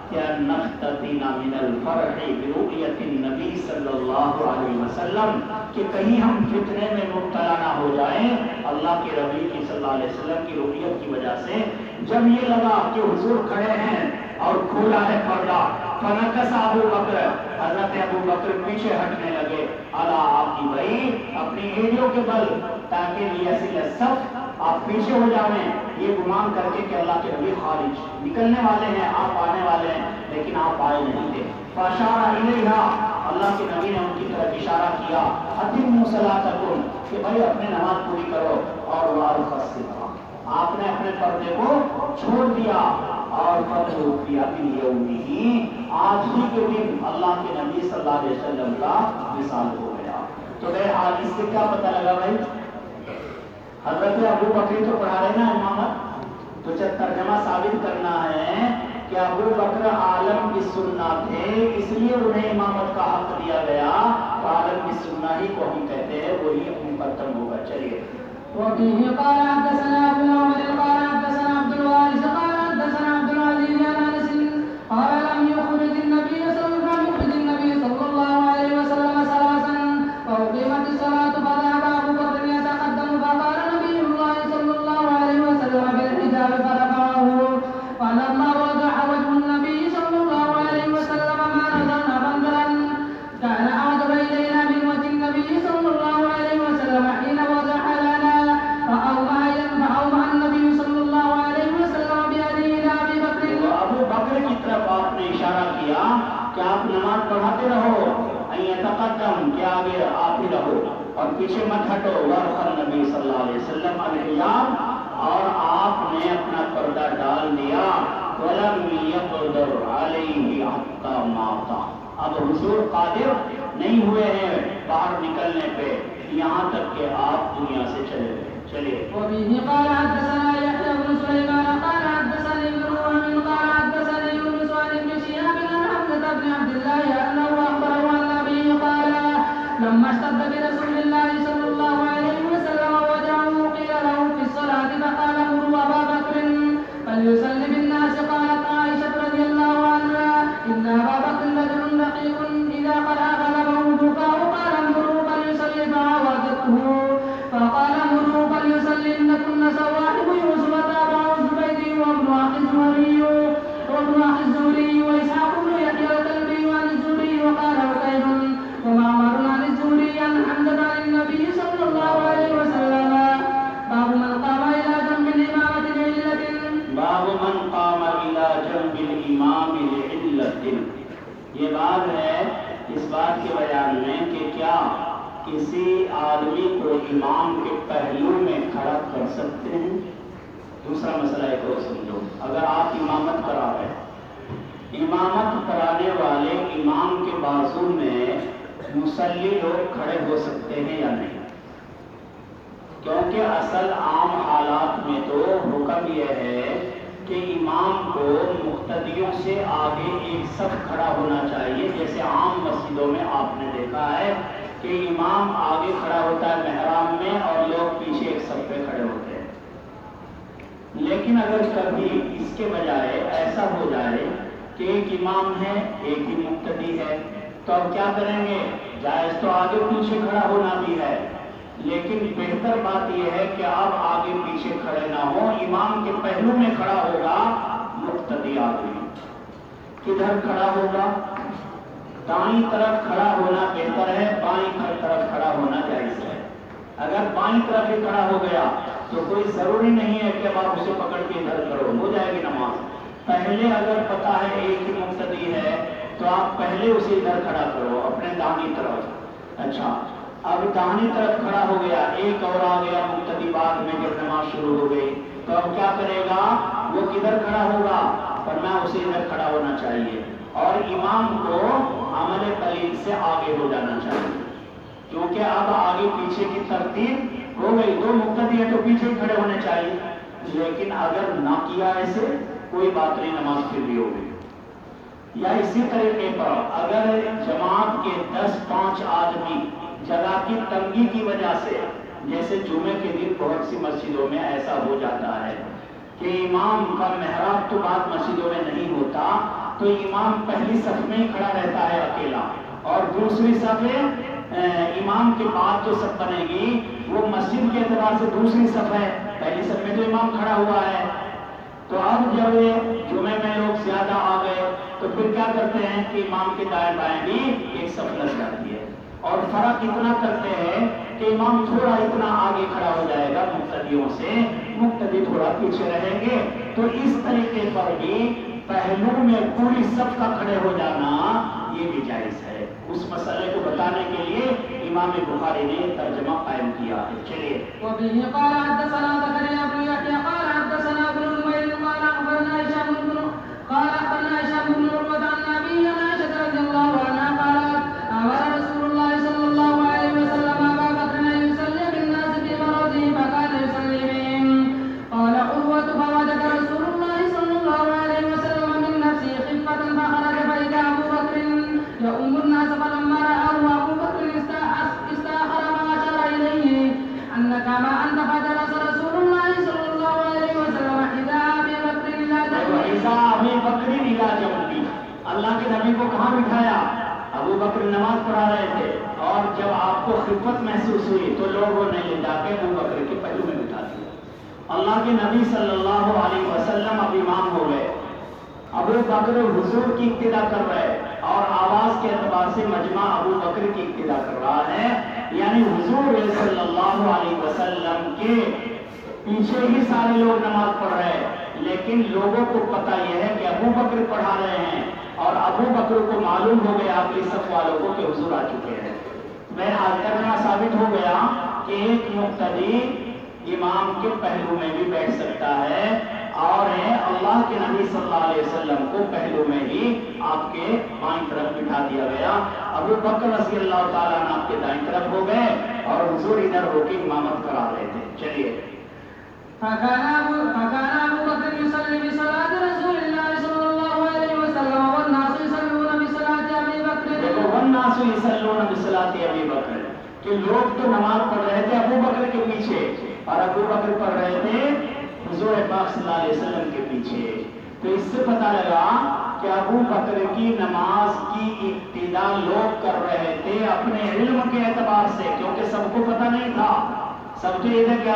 کہ نفتتن من الفرح برؤیت النبی صلی اللہ علیہ وسلم، کہ کہیں ہم فتنے میں مبتلا نہ ہو جائیں اللہ کے نبی کی صلی اللہ علیہ وسلم کی رؤیت کی وجہ سے۔ جب یہ لگا کہ حضور کھڑے ہیں اور کھولا ہے پردہ، فنکس ابو بکر، حضرت ابو بکر پیچھے ہٹنے لگے، الا آپ کی بھائی اپنی ایڑیوں کے بل، تاکہ لیسل الصف، آپ پیچھے ہو جائیں، یہ گمان کر کے کہ اللہ کے نبی خارج نکلنے والے ہیں، آپ آنے والے ہیں، لیکن آپ آئے نہیں تھے۔ فاشار الیہا، اللہ کے نبی نے ان کی طرف اشارہ کیا، اتموا صلاتکم، کہ بھائی اپنے نماز پوری کرو، اور وارخ السترہ، آپ نے اپنے پردے کو چھوڑ دیا، اور فتوفی فی یومہ، آج ہی کے دن اللہ کے نبی صلی اللہ علیہ وسلم کا وصال ہو گیا۔ تو بہرحال اس سے کیا پتہ لگا بھائی، حضرت ابو بکر تو پڑھا رہے نا امامت، تو جب ترجمہ ثابت کرنا ہے کہ ابو بکر عالم کی سنہ تھے، اس لیے انہیں امامت کا حق دیا گیا، تو عالم کی سنہ ہی کو ہم کہتے ہیں، وہی مقدم ہوگا۔ چلیے۔ وفيه قال حدثنا ابن عمر قال حدثنا عبد الوارث قال حدثنا عبد العزيز عن انس قال لم يخرج النبي صلى الله عليه وسلم ثلاثا فأقيمت الصلاة فذهب أبو بكر يتقدم فقال نبي الله صلى الله عليه وسلم بالحجاب فرفعه، فلما وضع وجه النبي صلى الله عليه وسلم ما نظرنا منظرا كان أعجب إلينا من وجه النبي صلى الله عليه وسلم حين وضع لنا، فأومأ النبي صلى الله عليه وسلم بيده إلى أبي بكر، ابو بکر کی طرف آپ نے اشارہ کیا کہ آپ نماز پڑھاتے رہو، یتقدم، کہ آگے آپ ہی رہو اور پیچھے مت ہٹو، ورخ النبی صلی اللہ علیہ وسلم الحجاب، اور آپ نے اپنا پردہ ڈال دیا، ولم يقدر علیہ حتی مات، اب حضور قادر نہیں ہوئے ہیں باہر نکلنے پہ یہاں تک کہ آپ دنیا سے چلے گئے۔ چلیے۔ وبه قال حدثنا يحيى بن سليمان قال حدثني ابن وهب قال حدثني يونس عن ابن شهاب عن حمزة بن عبد الله أنه أخبره عن أبيه قال لما اشتد برسول الله صلى الله عليه وسلم وجعه قيل له في الصلاة فقال مروا أبا بكر فليصلي بالناس، قالت عائشة رضي الله عنها إن أبا بكر رجل رقيق إذا قرأ غلبه البكاء قال مروا فليصلي فعاودته، فقال مروا فليصلي إن كن سواحب يوسف، تابعه من قام الى جنب الامام لعلۃ، یہ بات ہے اس بات کے بیان میں کہ کیا کسی آدمی کو امام کے پہلو میں کھڑا کر سکتے ہیں؟ دوسرا مسئلہ ایک اور سمجھو، اگر آپ امامت کرا رہے ہیں، امامت کرانے والے امام کے بازو میں مصلی لوگ کھڑے ہو سکتے ہیں یا نہیں؟ کیونکہ اصل عام حالات میں تو حکم یہ ہے کہ امام کو مقتدیوں سے آگے ایک صف کھڑا ہونا چاہیے، جیسے عام مسجدوں میں آپ نے دیکھا ہے کہ امام آگے کھڑا ہوتا ہے محراب میں اور لوگ پیچھے ایک صف پہ کھڑے ہوتے ہیں۔ لیکن اگر کبھی اس کے بجائے ایسا ہو جائے کہ ایک امام ہے ایک ہی مقتدی ہے، تو اب کیا کریں گے؟ جائز تو آگے پیچھے کھڑا ہونا بھی ہے، لیکن بہتر بات یہ ہے کہ اب آگے پیچھے کھڑے نہ ہو، امام کے پہلو میں کھڑا ہوگا مقتدی آدمی۔ کدھر کھڑا ہوگا؟ دائیں طرف کھڑا ہونا بہتر ہے، بائیں طرف کھڑا ہونا جائز ہے۔ اگر بائیں طرف ہی کھڑا ہو گیا تو کوئی ضروری نہیں ہے کہ اب آپ اسے پکڑ کے ادھر کرو، ہو جائے گی نماز۔ پہلے اگر پتا ہے ایک ہی مقتدی ہے تو آپ پہلے اسے ادھر کھڑا کرو اپنے داہنی طرف۔ اچھا، اب داہنی طرف کھڑا ہو گیا، ایک اور آ گیا مقتدی بعد میں جب نماز شروع ہو گئی، تو اب کیا کرے گا؟ وہ کدھر کھڑا ہوگا؟ فرمایا اسے ادھر کھڑا ہونا چاہیے، اور امام کو عمل قلیل سے آگے ہو جانا چاہیے، کیونکہ اب آگے پیچھے کی ترتیب ہو گئی، دو مقتدی ہیں تو پیچھے ہی کھڑے ہونے چاہیے۔ لیکن اگر نہ کیا ایسے کوئی بات نہیں، نماز پھر بھی ہو گئی۔ یا اسی طریقے پر اگر جماعت کے 10-5 آدمی جگہ کی تنگی کی وجہ سے، جیسے جمعے کے دن بہت سی مسجدوں میں ایسا ہو جاتا ہے کہ امام کا محراب تو بعض مسجدوں میں نہیں ہوتا، تو امام پہلی صف میں ہی کھڑا رہتا ہے اکیلا، اور دوسری صف امام کے بعد جو صف بنے گی وہ مسجد کے اعتبار سے دوسری صف ہے، پہلی صف میں تو امام کھڑا ہوا ہے۔ تو اب جب جمعے میں لوگ زیادہ آ گئے تو پھر کیا کرتے ہیں کہ امام کے دائیں بائیں بھی ایک صف لگ جاتی ہے، اور فرق اتنا کرتے ہیں کہ امام تھوڑا اتنا آگے کھڑا ہو جائے گا مقتدیوں سے، مقتدی تھوڑا پیچھے رہیں گے۔ تو اس طریقے پر بھی پہلو میں پوری صف کا کھڑے ہو جانا یہ بھی جائز ہے۔ اس مسئلے کو بتانے کے لیے امام بخاری نے ترجمہ قائم کیا ہے۔ چلیے۔ وبه قال حدثنا زكريا بن يحيى قال حدثنا ابن نمير قال اخبرنا هشام بن عروة عن أبيه عن عائشة رضي الله عنها قالت أمر رسول الله صلى الله عليه وسلم أبا بكر أن يصلي بالناس في مرضه فكان يصلي بهم. قال عروة فوجد رسول الله صلى الله عليه وسلم من نفسه خفة فخرج فإذا أبو بكر يؤم الناس فلما رآه أبو بكر استأخر فأشار إليه أنك ما أنت فجلس رسول الله صلى الله عليه وسلم إذا أبي بكر إلى جنبه. اللہ کے نبی کو کہاں بٹھایا؟ ابو بکر نماز پڑھا رہے تھے، اور جب آپ کو خفت محسوس ہوئی تو لوگوں نے لے جا کے ابو بکر کے پہلو میں بٹھا دیا۔ اللہ کے نبی صلی اللہ علیہ وسلم اب امام ہو گئے، ابو بکر حضور کی اقتدا کر رہے، اور آواز کے اعتبار سے مجمع ابو بکر کی اقتدا کر رہا ہے، یعنی حضور صلی اللہ علیہ وسلم کے پیچھے ہی سارے لوگ نماز پڑھ رہے ہیں، لیکن لوگوں کو پتہ یہ ہے کہ ابو بکر پڑھا رہے ہیں، اور ابو بکر کو معلوم ہو گیا آپ کی صف والوں کو کہ حضور آ چکے ہیں۔ بہرحال ترجمہ ثابت ہو گیا کہ ایک مقتدی امام کے پہلو میں بھی بیٹھ سکتا ہے، اور اللہ کے نبی صلی اللہ علیہ وسلم کو پہلو میں ہی آپ کے بائیں طرف بٹھا دیا گیا۔ ابو بکر رضی اللہ تعالیٰ عنہ آپ کے دائیں طرف ہو گئے، اور حضور ادھر ہو کے امامت کرا رہے تھے۔ چلیے۔ فكان أبو بكر يصلي بصلاة رسول الله صلى الله عليه وسلم والناس يصلون بصلاة أبي بكر. دیکھو، والناس يصلون بصلاة أبي بكر، کہ لوگ تو نماز پڑھ رہے تھے ابو بکر کے پیچھے، اور ابو بکر پڑھ رہے تھے حضور پاک صلی اللہ علیہ وسلم کے پیچھے۔ تو اس سے پتہ لگا کہ ابو بکر کی نماز کی ابتدا لوگ کر رہے تھے اپنے علم کے اعتبار سے، کیونکہ سب کو پتہ نہیں تھا۔ سب تو یہ ہے کہ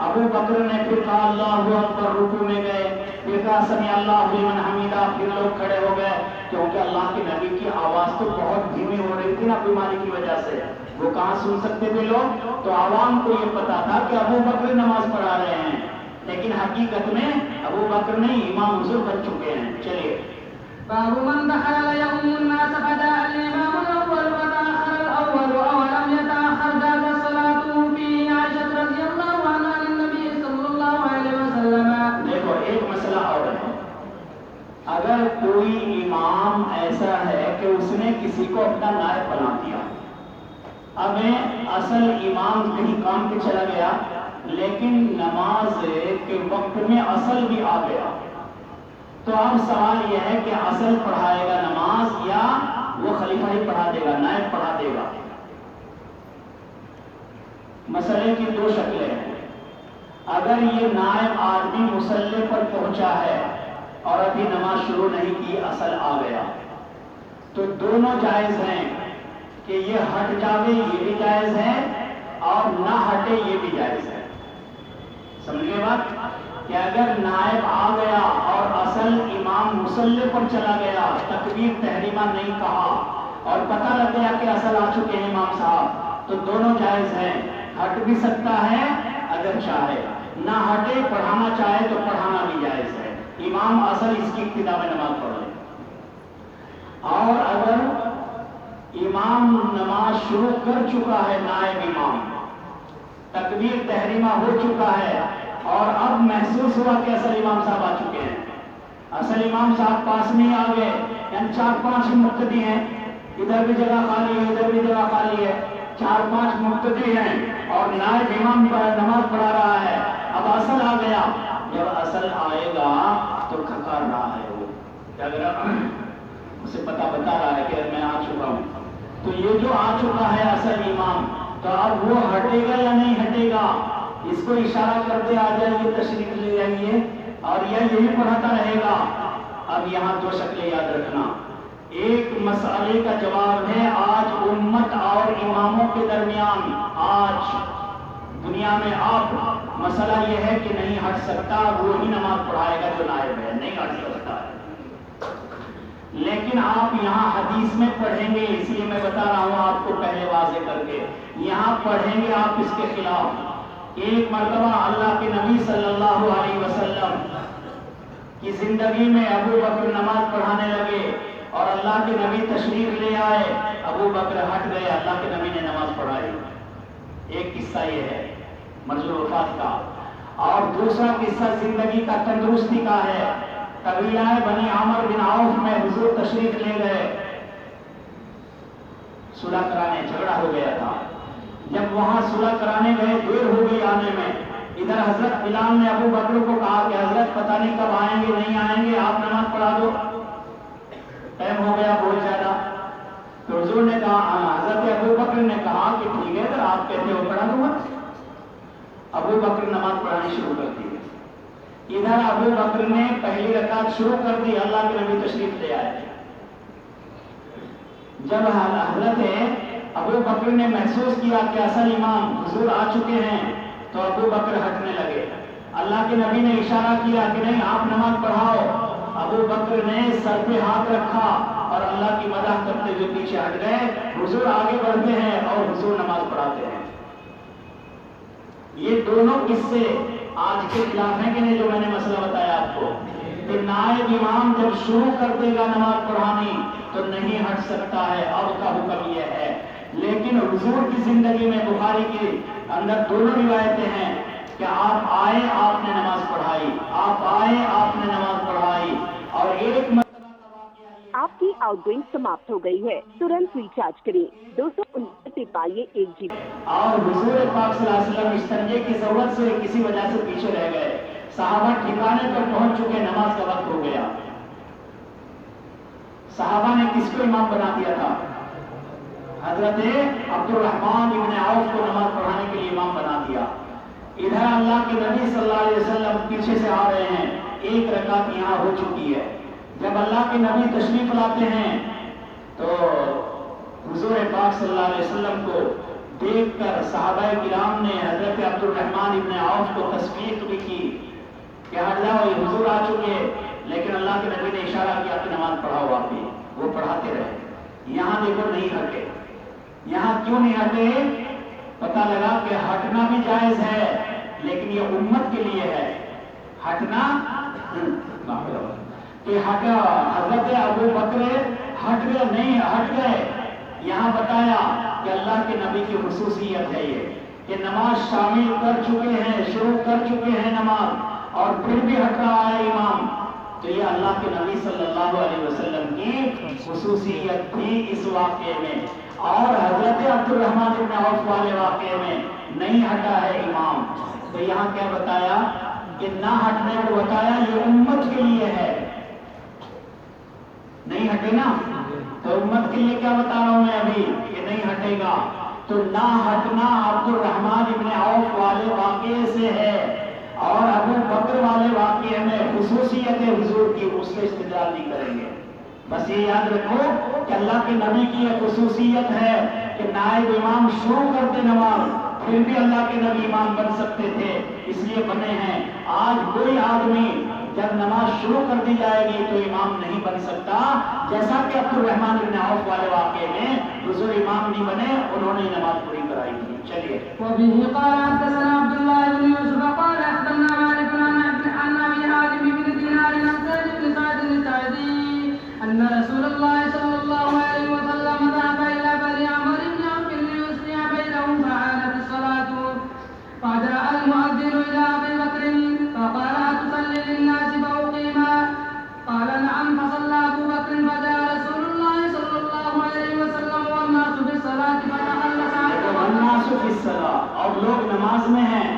ابو بکر نے پھر کہا اللہ اکبر، رکوع میں گئے، پھر کہا سمع اللہ لمن حمیدہ، پھر لوگ کھڑے ہو گئے، کیونکہ اللہ کے نبی کی آواز تو بہت دھیمی ہو رہی تھی نا بیماری کی وجہ سے، وہ کہاں سن سکتے تھے لوگ؟ تو عوام کو یہ پتا تھا کہ ابو بکر نماز پڑھا رہے ہیں، لیکن حقیقت میں ابو بکر نہیں، امام حضور بن چکے ہیں. چلیے. باب من دخل يؤم الناس فجاء الإمام الأول وتأخر الأول أو لم يتأخر جاز صلاته فيه. عائشة رضي الله عنها عن النبي صلى الله عليه وسلم. دیکھو ایک مسئلہ اور ہے. اگر کوئی امام ایسا ہے کہ اس نے کسی کو اپنا نائب بنا دیا، اب اصل امام کہیں کام پہ چلا گیا لیکن نماز کے وقت میں اصل بھی آ گیا، تو اب سوال یہ ہے کہ اصل پڑھائے گا نماز یا وہ خلیفہ ہی پڑھا دے گا، نائب پڑھا دے گا؟ مسئلے کی دو شکلیں ہیں. اگر یہ نائب آدمی مصلی پر پہنچا ہے اور ابھی نماز شروع نہیں کی، اصل آ گیا، تو دونوں جائز ہیں کہ یہ ہٹ جاوے، یہ بھی جائز ہے، اور نہ ہٹے یہ بھی جائز ہے. سمجھ گئے بات؟ کہ اگر نائب آ گیا اور اصل امام مصلی پر چلا گیا، تکبیر تحریمہ نہیں کہا اور پتہ لگ گیا کہ اصل آ چکے ہیں امام صاحب، تو دونوں جائز ہیں. ہٹ بھی سکتا ہے اگر چاہے، نہ ہٹے پڑھانا چاہے تو پڑھانا بھی جائز ہے. امام اصل اس کی ابتدا میں نماز پڑھ لے. اور اگر امام نماز شروع کر چکا ہے، نائب امام تکبیر تحریمہ ہو چکا ہے اور اب محسوس ہوا کہ اصل امام صاحب آ چکے ہیں، اصل امام صاحب پاس میں آ گئے، یعنی 4-5 ہی مقتدی ہیں، ادھر بھی جگہ خالی ہے ادھر بھی جگہ خالی ہے، 4-5 مقتدی ہیں اور نائب امام نماز پڑھا رہا ہے. اب اصل آ گیا، جب اصل آئے گا تو کھکار رہا ہے وہ، اگر اسے پتہ بتا رہا ہے کہ میں آ چکا ہوں، تو یہ جو آ چکا ہے اصل امام، تو اب وہ ہٹے گا یا نہیں ہٹے گا؟ اس کو اشارہ کرتے آ جائیے، تشریف لے جائیے، اور یہ یہی پڑھاتا رہے گا. اب یہاں دو شکلیں یاد رکھنا. ایک مسئلے کا جواب ہے آج امت اور اماموں کے درمیان، آج دنیا میں اب مسئلہ یہ ہے کہ نہیں ہٹ سکتا، وہی نماز پڑھائے گا جو نائب ہے، نہیں ہٹ سکتا ہے. لیکن آپ یہاں حدیث میں پڑھیں گے، اس لیے میں بتا رہا ہوں آپ کو پہلے واضح کر کے، یہاں پڑھیں گے آپ اس کے خلاف. ایک مرتبہ اللہ کے نبی صلی اللہ علیہ وسلم کی زندگی میں ابو بکر نماز پڑھانے لگے اور اللہ کے نبی تشریف لے آئے، ابو بکر ہٹ گئے، اللہ کے نبی نے نماز پڑھائی. ایک قصہ یہ ہے منظور وفات کا. اور دوسرا قصہ زندگی کا تندرستی کا ہے. قبیلہ بنی عامر بن عوف میں حضور تشریف لے گئے، صلح کرانے، جھگڑا ہو گیا تھا. جب وہاں صلح کرانے گئے، دیر ہو گئی آنے میں. ادھر حضرت بلال نے ابو بکر کو کہا کہ حضرت پتہ نہیں کب آئیں گے، نہیں آئیں گے، آپ نماز پڑھا دو، ٹائم ہو گیا بہت زیادہ. تو حضور نے کہا، حضرت ابو بکر نے کہا کہ ٹھیک ہے، اگر آپ کہتے ہو پڑھا دوں گا. ابو بکر نماز پڑھانی شروع کر دی. ادھر ابو بکر نے پہلی رکعت شروع کر دی، اللہ کے نبی تشریف لے آئے. جب حضرت ابو بکر نے محسوس کیا کہ اصل امام حضور آ چکے ہیں، تو ابو بکر ہٹنے لگے. اللہ کے نبی نے اشارہ کیا کہ نہیں آپ نماز پڑھاؤ. ابو بکر نے سر پہ ہاتھ رکھا اور اللہ کی مدح کرتے ہوئے پیچھے ہٹ گئے. حضور آگے بڑھتے ہیں اور حضور نماز پڑھاتے ہیں. یہ دونوں قصے آج کے خلاف ہیں کہ نہیں، جو میں نے مسئلہ بتایا آپ کو کہ نائب امام جب شروع کر دے گا نماز پڑھانی تو نہیں ہٹ سکتا ہے. اب کا حکم یہ ہے. لیکن حضور کی زندگی میں بخاری کے اندر دونوں روایتیں ہیں کہ آپ آئے آپ نے نماز پڑھائی، آپ آئے آپ نے نماز پڑھائی. اور ایک آپ کی آؤٹ گوئنگ سماپت ہو گئی ہے، ترنت ریچارج کریں. 269 پہ پائیے 1 GB. اور حضور پاک صلی اللہ علیہ وسلم استنجے کی ضرورت سے کسی وجہ سے پیچھے رہ گئے. صحابہ ٹھکانے پر پہنچ چکے، نماز کا وقت ہو گیا. صحابہ نے کس کو امام بنا دیا تھا؟ حضرت عبد الرحمن ابن عوف کو نماز پڑھانے کے لیے امام بنا دیا. ادھر اللہ کے نبی صلی اللہ علیہ وسلم پیچھے سے آ رہے ہیں، ایک رکعت یہاں ہو چکی ہے. جب اللہ کے نبی تشریف لاتے ہیں تو حضور پاک صلی اللہ علیہ وسلم کو دیکھ کر صحابہ کرام نے حضرت عبد الرحمن ابن عوف کو تصفیق بھی کی کہ ہٹ جاؤ، یہ حضور آ چکے. لیکن اللہ کے نبی نے اشارہ کیا کہ نماز پڑھاؤ آپ بھی. وہ پڑھاتے رہے. یہاں دیکھو نہیں ہٹے. یہاں کیوں نہیں ہٹے؟ پتہ لگا کہ ہٹنا بھی جائز ہے لیکن یہ امت کے لیے ہے. ہٹنا کہ ہٹا حضرت ابو بکر ہٹ گئے نہیں ہٹ گئے. یہاں بتایا کہ اللہ کے نبی کی خصوصیت ہے یہ کہ نماز شامل کر چکے ہیں, شروع کر چکے ہیں نماز اور پھر بھی ہٹ رہا ہے امام. تو یہ اللہ کے نبی صلی اللہ علیہ وسلم کی خصوصیت تھی اس واقعے میں. اور حضرت عبد الرحمن بن عوف والے واقعے میں نہیں ہٹا ہے امام. تو یہاں کیا بتایا کہ نہ ہٹنے کو بتایا یہ امت کے لیے ہے, نہیں ہٹے نا. تو امت کے لیے کیا بتا رہا ہوں میں ابھی کہ نہیں ہٹے گا. تو نہ ہٹنا عبد الرحمن بن عوف والے واقعے سے ہے اور ابو بکر والے واقعے میں خصوصیت حضور کی اس سے استدلال نہیں کریں گے. بس یہ یاد رکھو کہ اللہ کے نبی کی یہ خصوصیت ہے کہ نائب امام شروع کرتے نماز پھر بھی اللہ کے نبی امام بن سکتے تھے, اس لیے بنے ہیں. آج کوئی آدمی جب نماز شروع کر دی جائے گی تو امام نہیں بن سکتا, جیسا کہ عبد الرحمن بن عوف والے واقعے میں حضور امام نہیں بنے, انہوں نے نماز پوری کرائی تھی. چلیے. وبه قال حدثنا عبد الله بن يوسف قال اخبرنا مالك عن ابي حازم بن دينار عن زيد بن سعد الساعدي ان رسول الله صلى الله عليه وسلم ذهب الى بني عمرو بن عوف ليصلح بينهم فعانت الصلاه فجاء المؤذن الى ابي بكر فقال اتصلي للناس فاقيما قال نعم فصلى ابو بكر فجاء رسول الله صلى الله عليه وسلم والناس في الصلاه فتخلص اور لوگ نماز میں ہیں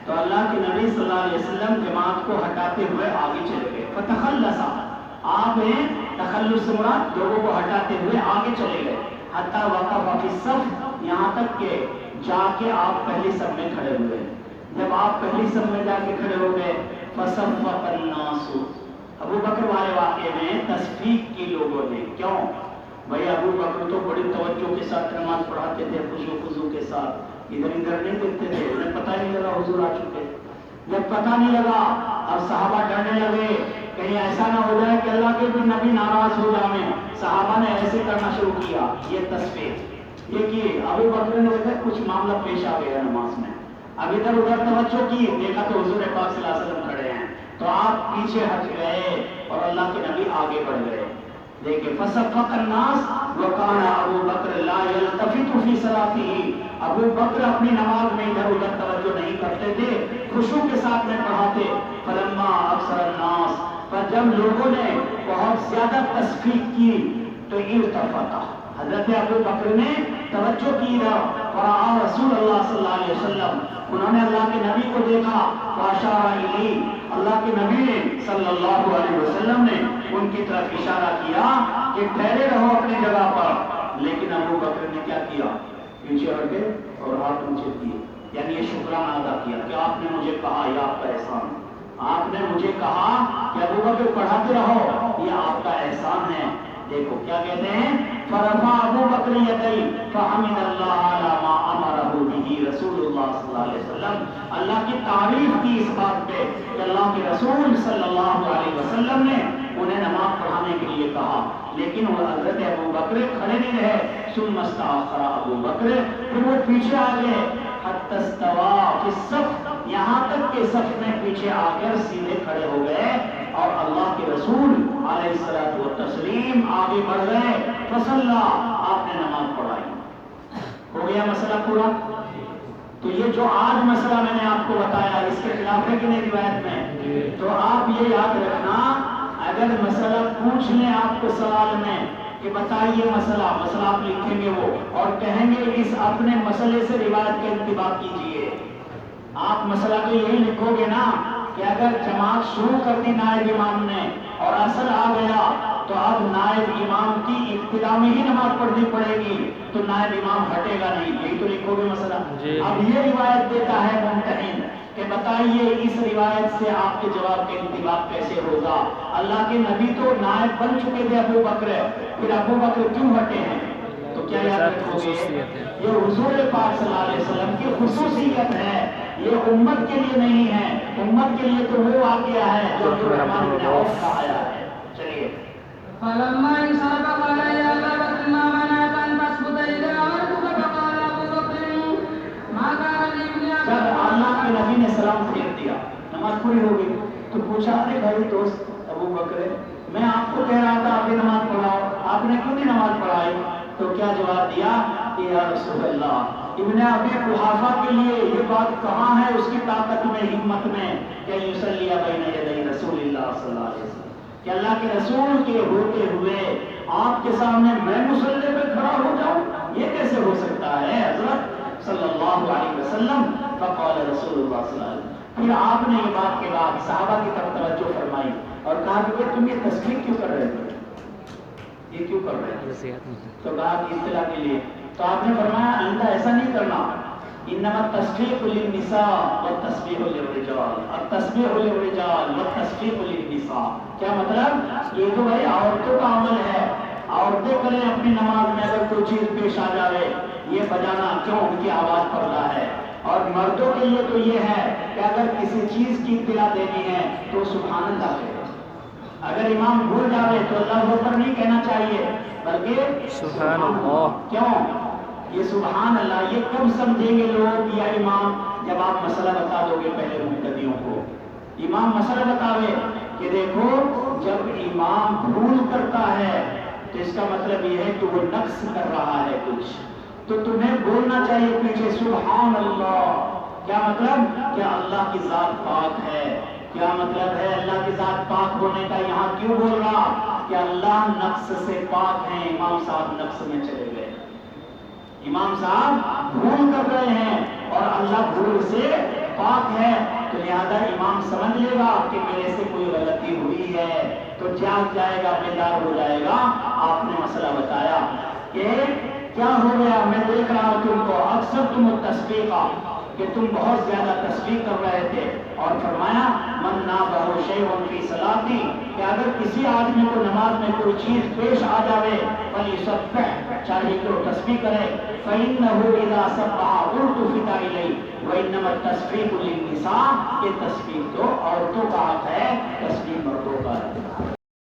تو اللہ کے نبی صلی اللہ علیہ وسلم جماعت کو ہٹاتے ہوئے آگے چلے گئے. فتخلصا, آپ ہیں تخلص سے مراد لوگوں کو ہٹاتے ہوئے آگے چلے گئے. حتی وقف فی الصف, یہاں تک کہ جا کے آپ پہلی صف میں کھڑے ہوئے. جب آپ پہلی صف میں جا کے کھڑے ہو گئے فصفق الناس, ابو بکر والے واقعے میں تصفیق کی لوگوں نے. کیوں بھائی؟ ابو بکر تو بڑی توجہ کے ساتھ نماز پڑھاتے تھے, خضوع کے ساتھ, ادھر ادھر نہیں دیکھتے تھے. انہیں پتہ نہیں لگا حضور آ چکے. جب پتہ نہیں لگا اب صحابہ ڈرنے لگے کہیں ایسا نہ ہو جائے کہ اللہ کے بھی نبی ناراض ہو جائیں. صحابہ نے ایسے کرنا شروع کیا, یہ تصفیق یہ کہ ابو بکر نے دیکھا کچھ معاملہ پیش آ گیا نماز میں. اب ادھر ادھر توجہ کی, دیکھا تو حضور پاک صلی اللہ علیہ وسلم کھڑے ہیں, تو آپ پیچھے ہٹ گئے اور اللہ کے نبی آگے بڑھ گئے. دیکھیں فصفق الناس وکان ابو بکر لا یلتفت فی صلاته, ابو بکر اپنی نماز میں ادھر ادھر توجہ نہیں کرتے تھے, خشوع کے ساتھ میں پڑھاتے. فلما اکثر الناس, پر جب لوگوں نے بہت زیادہ تصفیق کی تو التفت, حضرت ابو بکر نے توجہ کی فرآ رسول اللہ صلی اللہ علیہ وسلم, انہوں نے اللہ کے نبی کو دیکھا. فاشار الیہ, اللہ کے نبی نے صلی اللہ علیہ وسلم نے ان کی طرف اشارہ کیا کہ ٹھہرے رہو اپنی جگہ پر. لیکن ابو بکر نے کیا کیا؟ پیچھے ہٹ گئے اور ہاتھ اونچے کیے, یعنی یہ شکرانہ ادا کیا کہ آپ نے مجھے کہا, یہ آپ کا احسان. آپ نے مجھے کہا کہ ابو بکر پڑھاتے رہو, یہ آپ کا احسان ہے. دیکھو کیا کہتے ہیں, فرفع ابو بکر یدیہ فحمد اللہ علی ما امرہ بہ رسول اللہ صلی اللہ علیہ وسلم, اللہ کی تعریف کی اس بات پہ کہ اللہ کے رسول صلی اللہ علیہ وسلم نے انہیں نماز پڑھانے کے لیے کہا. لیکن وہ حضرت ابو بکر کھڑے نہیں رہے. ثم استأخر ابو بکر, پھر وہ پیچھے آ گئے. حتی استوى فی الصف, یہاں تک کہ صف میں پیچھے آ کر سیدھے کھڑے ہو گئے اور اللہ کے رسول علیہ الصلوۃ والتسلیم آگے بڑھ گئے. فصلی, آپ نے نماز پڑھائی. ہو گیا مسئلہ پورا. تو یہ جو آج مسئلہ میں نے آپ کو بتایا اس کے خلاف ہے کہ نہیں روایت میں؟ تو آپ یہ یاد رکھنا, اگر مسئلہ پوچھ لیں آپ کو سوال میں کہ بتائیے مسئلہ آپ لکھیں گے وہ اور کہیں گے اس اپنے مسئلے سے روایت کا انتباہ کیجئے. آپ مسئلہ تو یہی لکھو گے نا کہ اگر جماعت شروع کر دی نائب امام نے اور اصل آ گیا تو اب نائب امام کی ابتدا میں ہی نماز پڑھنی پڑے گی, تو نائب امام ہٹے گا نہیں, یہی تو لکھو گے مسئلہ. اب یہ روایت دیتا ہے ممتحن کہ بتائیے اس روایت سے آپ کے جواب کا انتباہ کیسے ہوگا. اللہ کے نبی تو نائب بن چکے تھے ابو بکر, پھر ابو بکر کیوں ہٹے ہیں؟ تو کیا یاد رکھو گے, یہ حضور پاک صلی اللہ علیہ وسلم کی خصوصیت ہے, یہ امت کے لیے نہیں ہے. امت کے لیے تو وہ واقعہ ہے جو عبد الرحمن بن عوف کا آیا ہے. چلیے. فلما انصرف قال يا ابا بكر ما منعك ان تثبت اذا امرتك فقال ابو بكر ما كان لي. جب اللہ کے نبی نے سلام پھیر دیا, نماز پوری ہو گئی, تو کیا جواب دیا کہ یا رسول اللہ، ابن ابی قحافہ کے لیے یہ بات کہاں ہے اس کی طاقت میں، ہمت میں، کہ یصلی بین یدی رسول اللہ صلی اللہ علیہ وسلم، کہ اللہ کے رسول کے ہوتے ہوئے آپ کے سامنے میں مصلی پہ کھڑا ہو جاؤں، یہ کیسے ہو سکتا ہے حضرت صلی اللہ علیہ وسلم؟ فقال رسول اللہ صلی اللہ علیہ وسلم، پھر آپ نے یہ بات کے بعد صحابہ کی طرف توجہ فرمائی اور کہا کہ تم یہ تصدیق کیوں کر رہے تھے، یہ کیوں کر رہے تھے؟ تو کہا کہ اطلاع کے لیے. تو آپ نے فرمایا آئندہ ایسا نہیں کرنا، انما التصفیق للنساء والتصفیق للرجال، التصفیق للرجال والتصفیق للنساء. کیا مطلب؟ یہ تو بھائی عورتوں کا عمل ہے، عورتیں کریں اپنی نماز میں اگر کوئی چیز پیش آ جائے، یہ بجانا کیوں، ان کی آواز پڑتا ہے. اور مردوں کے لیے تو یہ ہے کہ اگر کسی چیز کی اطلاع دینی ہے تو سبحان اللہ کہے. اگر امام بھول جاوے تو اللہ اکبر نہیں کہنا چاہیے بلکہ سبحان اللہ. کیوں یہ سبحان اللہ؟ یہ کب سمجھیں گے لوگ یا امام؟ جب آپ مسئلہ بتا دو گے پہلے مقتدیوں کو. امام مسئلہ بتاوے کہ دیکھو جب امام بھول کرتا ہے تو اس کا مطلب یہ ہے کہ وہ نقص کر رہا ہے کچھ، تو تمہیں بولنا چاہیے پیچھے سبحان اللہ. کیا مطلب؟ کہ اللہ کی ذات پاک ہے. کیا مطلب ہے اللہ کی ذات پاک ہونے کا؟ یہاں کیوں بول رہا کہ اللہ نقص سے پاک ہیں. امام صاحب نقص میں چلے گئے، امام صاحب بھول کر رہے ہیں اور اللہ بھول سے پاک ہے، تو لہذا امام سمجھ لے گا کہ میرے سے کوئی غلطی ہوئی ہے تو جاگ جائے گا، بیدار ہو جائے گا. آپ نے مسئلہ بتایا کہ کیا ہو گیا، میں دیکھ رہا ہوں تم کو اکثر تم تصفیقہ، کہ تم بہت زیادہ تصفیق کر رہے تھے. اور فرمایا من نابہ شیء فی صلاتی، کہ اگر کسی آدمی کو نماز میں کوئی چیز پیش آ جاوے فلیسبح، چاہیے کہ وہ تسبیح کرے. فإنہ اذا سبح التفت الیہ وانما التصفیق للنساء، یہ تسبیح تو عورتوں کا حق ہے، تسبیح مردوں کا ہے.